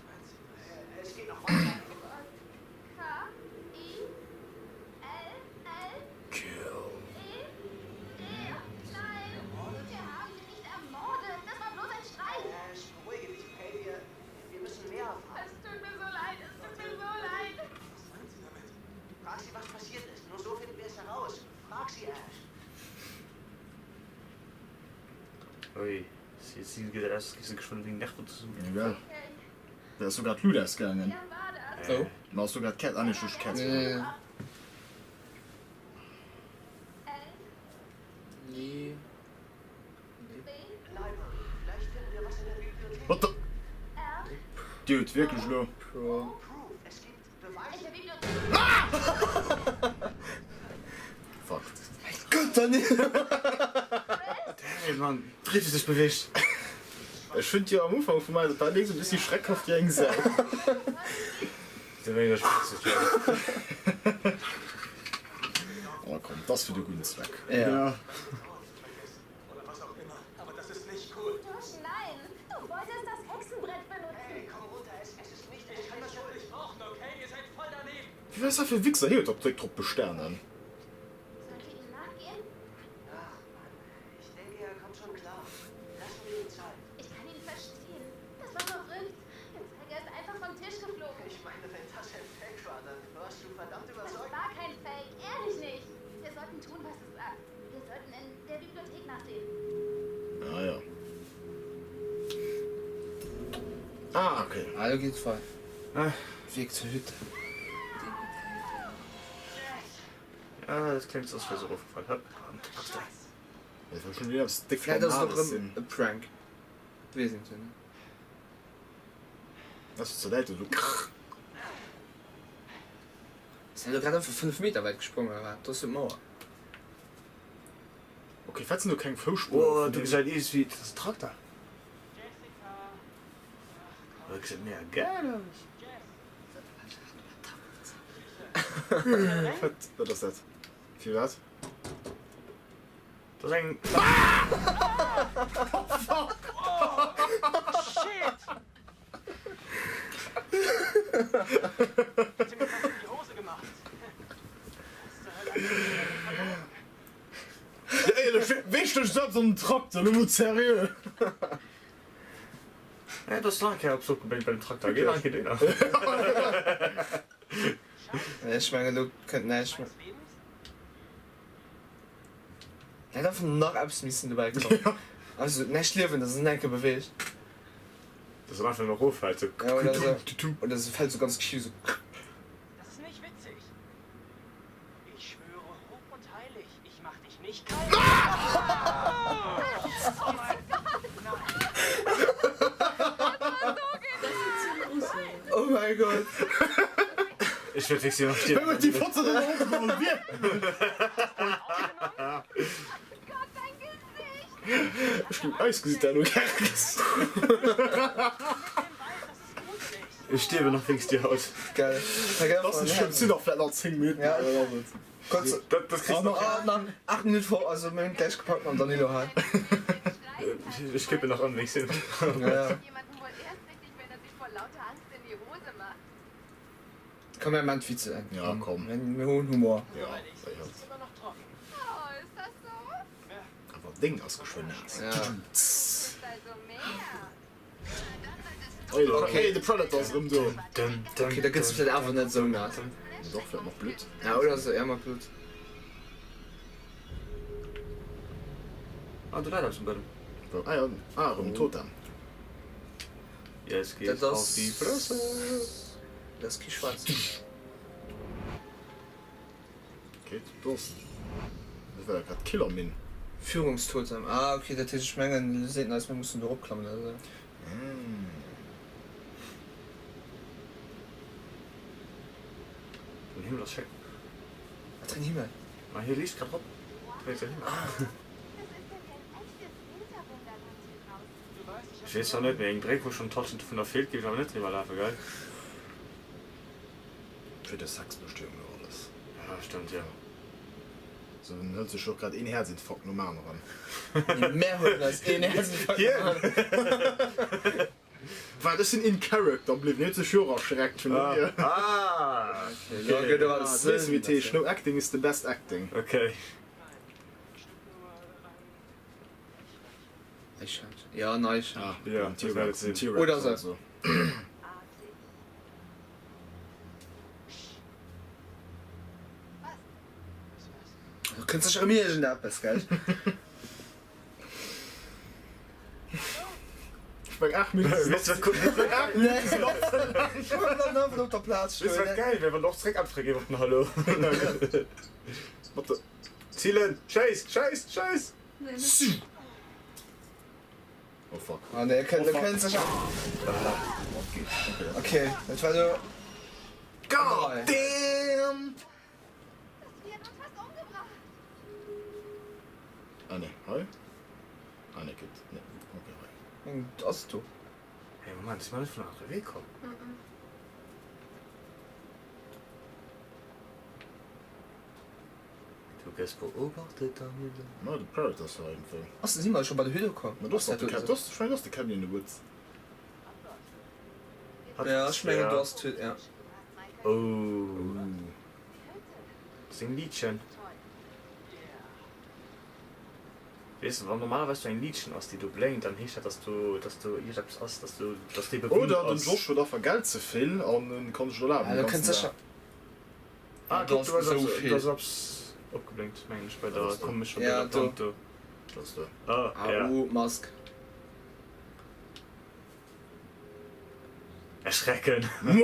Es geht noch weiter. K? I? L? L? Kill. E? D? Nein! Wir haben sie nicht ermordet! Das war bloß ein Streit! Beruhige dich, okay? Wir müssen mehr erfahren. Es tut mir so leid! Es tut mir so leid! Was meint sie damit? Frag sie, was passiert ist. Nur so finden wir es heraus. Frag sie, Ash. Ui. Sie geht erst schon wegen Nächte zu suchen. Egal. Okay, Da ist sogar Ludas gegangen. wer war das? Oh. Du hast sogar Cat, nicht durch Cat. Nee. L? Lee. B? Library. Vielleicht finden wir was in der Bibliothek. What the? R? Dude, wirklich nur. Pro. Proof. Es gibt Beweise. dann Hey, Mann, Brief ist sich bewegt. Ich finde ja am Anfang von meiner Parallel so ein bisschen schreckhaft gegen sein. Der wäre das Spitze. Oh komm, das für den guten Zweck. ja. Oder was auch immer. Aber das ist nicht cool. Josh, nein! Du wolltest das Hexenbrett benutzen! Hey, komm runter, es ist nicht Ich kann das wohl nicht brauchen, okay? Ihr seid voll daneben. Wie weiß er für Wichser hier auf der Truppe Sternen? Sollt ihr ihm nachgehen? Ach, Mann. Ich denke, er kommt schon klar. Lassen wir ihn Zeit. Ich kann ihn verstehen. Das war verrückt. Der Zeiger ist einfach vom Tisch geflogen. Ich meine, wenn das ein Fake war, dann warst du verdammt Das überzeugt. war kein Fake. Ehrlich nicht. Wir sollten tun, was es sagt. Wir sollten in der Bibliothek nachsehen. Ah ja. Ah, okay. Also geht voll. Ah, Weg zur Hütte. ja, das klingt so, als wäre so aufgefallen. Hopp. Das war schon wieder das dick Vielleicht ist es doch formales ein Prank. Wesentlich, ne? Das ist so leid, du. Ist ja gerade für 5 Meter weit gesprungen, aber das ist die Mauer. Okay, falls du keinen Fußspur. Oh, du gesagt, ist wie das Traktor. Das sieht mehr geil aus. Was ist das? Für was? Das ist ein... Hat sie mir fast in die Hose gemacht. Ey, du wichtig, dass so ein Traktor, du musst seriös. Ja, das lag ja so beim Traktor. Geh danke dir. Ja, ich meine, du könnt nicht mehr. Ja, davon noch abschmissen dabei kommen. Also, nicht leben, das ist nicht bewegt. Das ist einfach nur Ruf halt. So. Ja, oder so. Und das fällt so ganz cute. So. Das ist nicht witzig. Ich schwöre hoch und heilig, ich mach dich nicht kalt. Oh mein Gott. Oh mein Gott. Ich will fixieren auf dir. Wenn wir die Fotze dann hochgeholt wir. Gott, dein Gesicht! Ich bin Eisgesicht, der du Kerkes. Ich sterbe noch fix die Haut. Geil. Das ist schon sind auf vielleicht 10 Minuten. Ja. Kurz. Das kriegst du noch. Nach 8 Minuten vor, also wir haben gleich gepackt und dann wieder halt. Ich kippe noch an, wenn ich sehe. Ja. Jemanden wohl erst richtig, wenn er sich vor lauter Angst in die Hose macht. Komm, wir machen Vize an. Ja, komm. Wir holen Humor. Ja, Ist immer noch trocken. Oh, ist das so? aber Ding ausgeschwommen. Ja. Ist also mehr. Okay, the Predators rum so. Okay, da geht's vielleicht einfach nicht so nah. Doch, vielleicht noch blöd. Ja, oder so, ja, mal gut. Ah, du leider zum Bett. Ah ja, rum Totem. Jetzt Ja, geht's auf die Fresse. Das ist schwarz. Okay, das. Das war ja gerade Killermin. Führungstotem. Ah, okay, der Tisch Mengen sehen, als wir mussten da hochklammern. Also. Den Himmel ist schick. Was ein Himmel. Ah, hier liegt gerade rum. Was ist denn für ein echtes Winterwunderland hier draußen? Ich weiß doch nicht, wegen Dreck, wo schon tausend von der Feld gibt, aber nicht drüber laufen, geil. Für die Sachsbestimmung oder alles. Ja, stimmt, ja. So, dann hört sich schon gerade ein Herzinfarkt normal ran. Mehr holen als eh Hier! Weil das sind in Character, blieb nicht so schön erschreckt von mir. Ah! Ja, Okay. genau, Das das ist wie Tisch. No acting is the best acting. Okay. Ich ja, nein. Ah, Ja, ein das wäre T-Rex, ein jetzt T-Rex. Oder so. Also. Du kannst dich an mir schon abpassen, gell? Ich bin 8 Minuten. Willst du was gucken? Nee, ich wollte dann einfach auf der Platz Das stehen. wäre geil, wenn wir noch Dreck abträgen wollten. Hallo. Warte. Zielen! Scheiß! Scheiß! Scheiß! Oh fuck. Ah, ne, du fuck. kannst dich ab. Okay, das war so. God damn! Wir haben uns fast umgebracht. Ah, ne, hi. Ah, ne, geht. Ne, okay, hi. Und das du. Hey, Moment, ich meine von einem anderen Weg kommen. Du wirst beobachtet, Daniel. Na, der Predator war irgendwie. Hast du sie mal schon bei der Hütte gekommen? Na, das ist der Cabin in the Woods. Ja, ich meine, du hast Hütte, ja. Oh. Sing Liedchen. Weißt du, wenn normalerweise du ein Liedchen hast, die du blängst, dann heißt das, dass du hier etwas hast, dass die Oder den Joshua da für Geld zu viel und dann kannst du da Ja, du kannst das schon. Ah, Du guck, hast du hast so so viel. das hab's abgeblinkt, meine ich, bei der das komischen Ja, bei der du. Tante. Das ist da. Ah, ja. Mask. Erschrecken.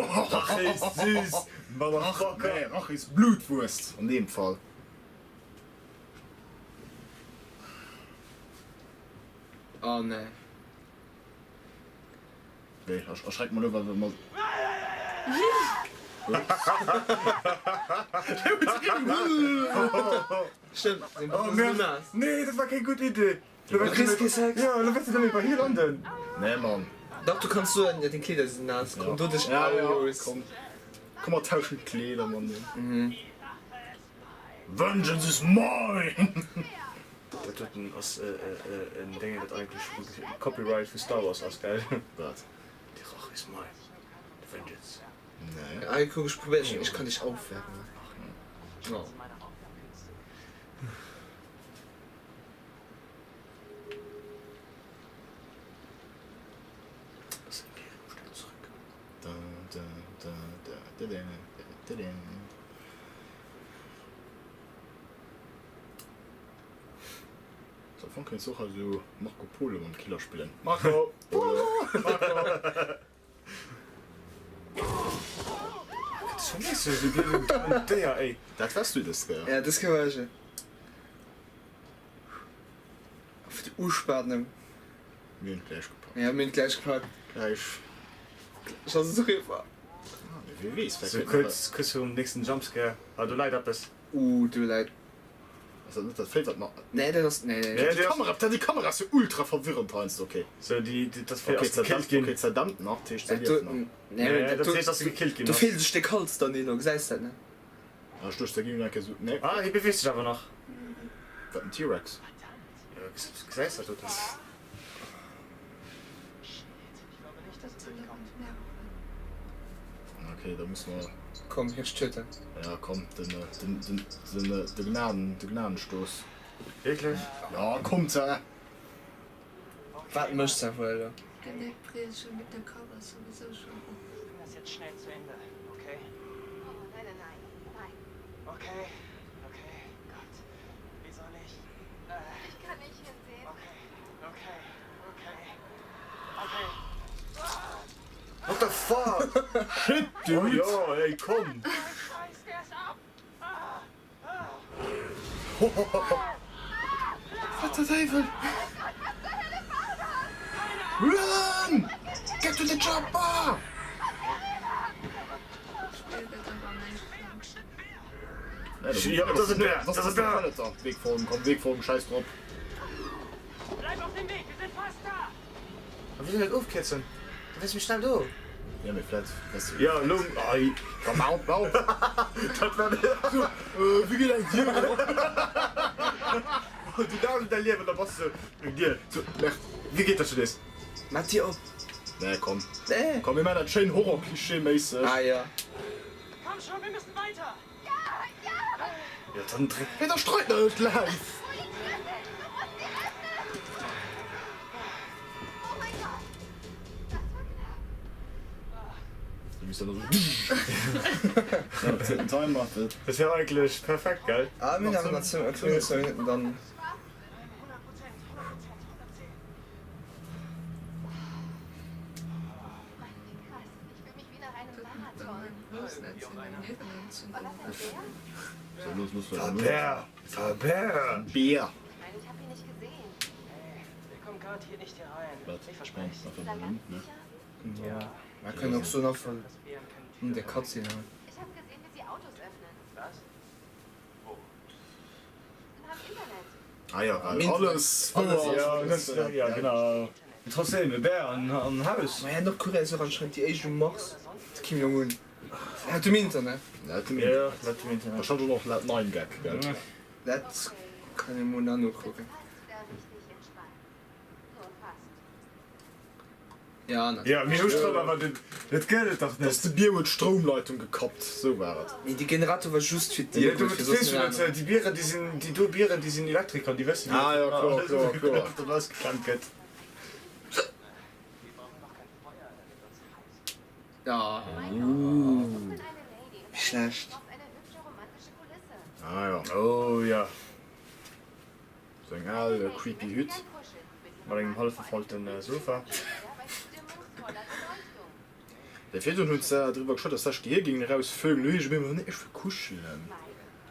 Ach, ist süß. Ach, nee, ach, ist Blutwurst. In dem Fall. Oh, ne. Nee, erschreckt man nur, weil man. Stimmt. Den Oh, Jonas. nee, das war keine gute Idee. Du hast gesagt. Ja, du wirst damit bei hier landen. Nee, Mann. Doch, du kannst so ja, den Kleider sind nass. Komm, du dich Ja, ja, aus. komm. Komm mal tauschen Kleider, Mann. Mhm. Vengeance is mine! Das tut ein Ding, das eigentlich Copyright für Star Wars aus, geil. Was? Die Rache ist mein. The Vengeance. Nee. Ja, guck, ich probier schon. Ich kann dich aufwärmen. Oh. Das Imperium steht zurück. Da, da, da, da, da, da, da, da. So, von kannst du auch also Marco Polo und Killer spielen. Marco! Polo! Marco! Das vermisst du, so der, ey. Das weißt du das, gell? Ja, das kann man schon. Auf die Ursparten. Mir ein gleich gepackt. Ja, mir gleich gepackt. Gleich. Ich hab's so rüber. Wie ist So kurz vor dem nächsten Jumpscare. Aber du leid bist. Du leid. Also, das fällt halt noch. Nee, das. Nee. Ja, Die Kamera ist so ultra verwirrend, meinst du, okay. So, das fehlt Okay, aus gekillt gehen. okay, verdammt, noch, Tisch Ja, zerliert du, noch. nee, das heißt, dass du gekillt gehen Du hast. fehlst ein Stück Holz dann noch, sagst du, ne? Ja, Stoß dagegen, danke, so. Ne, Ah, hier bewegst du dich aber noch. was ein T-Rex. Ja, gesagt hast du das. Ich glaube nicht, dass es durchkommt. Okay, da müssen wir. Komm, hier töten. Ja, komm, den Gnadenstoß. Wirklich? Ja, kommt, Warten müsst ihr wohl, oder? Der Neckbrill schon mit der Cover sowieso schon. Bring das jetzt schnell zu Ende, okay? Oh, nein, nein, nein. Nein, Okay, okay, Gott. Wie soll ich? ich kann nicht hinsehen. Okay, okay, okay. Okay. What the fuck? Shit, dude! Ja, ey, komm! Scheiß, der ist ab! Was der Teufel? Run! Get to the chopper! Spiel wird aber nicht. Ja, das ist der, das ist der. Predator. Weg folgen, komm, Weg folgen, scheiß drauf. Bleib auf dem Weg, wir sind fast da! Aber wie soll ich das aufkitzeln? Du willst mich schnell durch. Ja, mir vielleicht. Ja, Lung. Ai. Komm, auf. Das war der. Wie geht das hier? Du darfst mit dein Leben, da warst du. Mit dir. So, wie geht das für dich? Mach die auf. Nee, komm. Nee. Komm, wir machen das schön Horror-Klischee-mäßig. Ah, ja. Komm schon, wir müssen weiter! Ja, dann trink. Peter Streitner ist live. Oh mein Gott. Das war knapp. Du bist ja noch so. Ja, 10. Timer. Das wäre eigentlich perfekt, gell? Ah, wir haben das Erklärung so hinten dann. 100%, 110. Mann, wie krass. Ich fühle mich wie nach einem Marathon. Großnetz in den Hirnentzündung. War das ein Bär? So, los, los, los. Bär. Bär. Bär. Ich meine, ich habe ihn nicht gesehen. Hey, wir kommen garantiert nicht hier rein. Was? Ich verspreche es. Ist er ganz sicher? Ja, Man kann auch so noch von das Bären können der Katze hin. Ich habe gesehen, wie sie Autos öffnen. Was? Im Internet. Ah ja, weil Mindestens. alles Alles, ja genau trotzdem ein Bär an Haus Ma ja noch Korea so anscheinend die Age Mars Kim Jong-un hat im Internet Ja, ja da stand schon noch laut 9 Gag gell? das kann ich mal nachgucken Fast da richtig entspannt. Nur fast. ja ja mir aber das Geld doch Das ist nicht die Bier mit Stromleitung gekappt so war es. die Generator war just für die ja, du weißt schon, dass, die Biere die sind Elektriker die wissen Ah, ja, klar, klar. du hast gekannt geht ja Mein Name ist eine Lady. wie schlecht Auf eine hübsche romantische Kulisse. Ah ja, oh ja so ein alter creepy Hüt. mal im halb verfallten Sofa Der fehlt uns darüber geschaut, dass das hier gegen raus Vögel, ich bin mir nicht für kuscheln.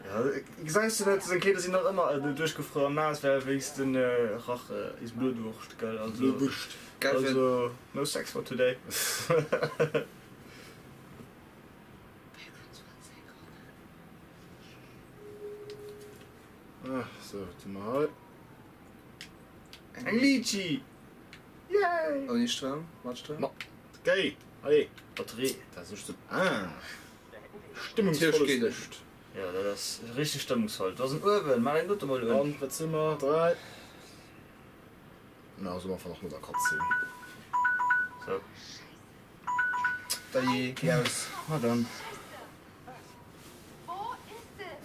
ja ich sagst du das Kinder sind noch immer durchgefroren nas wer willst den Rache ist blutwurst geil also Wurscht. geil wenn- also no sex for today Ah, so, tu mal. ein Litchi yay oh nicht Strom Matstrom Ma- Geh, hey, Batterie das ist so. Ah. Tisch Stimmungsvolles geht es. Licht. ja das ist richtig stimmungsvoll das sind Öwen mal ein Luther mal Öwen Andere Zimmer, 3. Na, so machen wir noch mal Katze. so da geh aus na dann Wo ist es?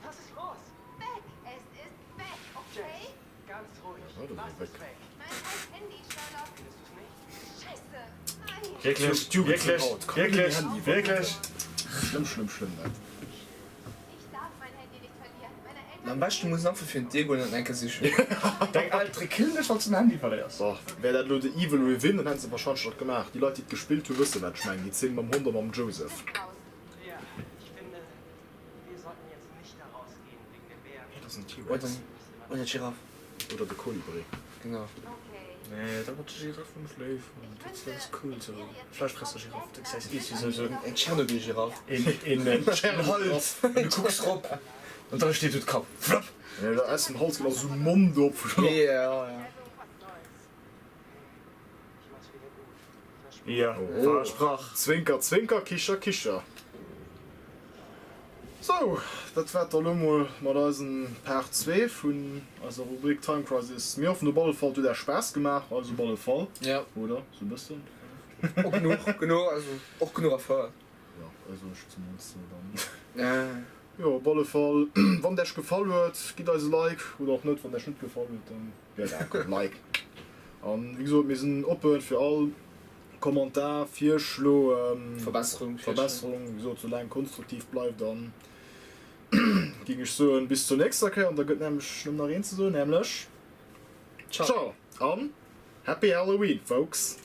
Was ist los? Weg! Es ist weg, okay? Ganz ruhig. Ja, das ist Was weg. ist weg? Mein scheiß Handy, Sherlock. Findest du es nicht? Scheiße! Nein! wirklich Du bist wirklich laut. Komm, wirklich die Handy, wirklich Schlimm, schlimm, schlimm. Ne? Ich darf mein Handy nicht verlieren. Meine Eltern... am besten muss noch für Diego und dann denke sich dein alte Kind ist zum Handy verlierst So, wer das Leute Evil Within, dann haben sie wahrscheinlich schon gemacht. Die Leute, die gespielt haben, wissen, was ich meine. Die 10 beim 100 beim Joseph. Ja, ich finde, wir sollten jetzt nicht da rausgehen wegen dem Bären. Das ist ein oder T-Rex. oder Giraffe Oder der Kolibri. genau Okay. nee da wird Giraffe im Schläf das ist cool so Fleischfresser Giraffe das heißt ist wie so ein Tschernobyl Giraffe in Holz und du guckst drauf und da steht das Kopf flop Ja, da ist im Hals genau so ein Mund auf. ja Also, was soll's? Ich mach's wieder gut. Versprochen. ja versprach Zwinker, Zwinker, Kischer, Kischer. So, das war der Lummer mit unserem Part 2 von unserer Rubrik Time Crisis. Mir auf den Ballfall tut der Spaß gemacht, also Ballfall, ja oder? So ein bisschen. auch genug also auch genug Erfahrung Ja, also ich zumindest dann. ja Ja, Ballfall, wenn der gefallen wird, gibt also Like, oder auch nicht, wenn der nicht gefallen wird, dann ja, danke, Like. Und wie gesagt, wir sind open für alle Kommentare, Vorschläge, Verbesserung, so solange konstruktiv bleibt, dann ging ich so bis zur nächsten Woche und da geht nämlich noch reden zu so, nämlich ciao ciao und Happy Halloween, folks.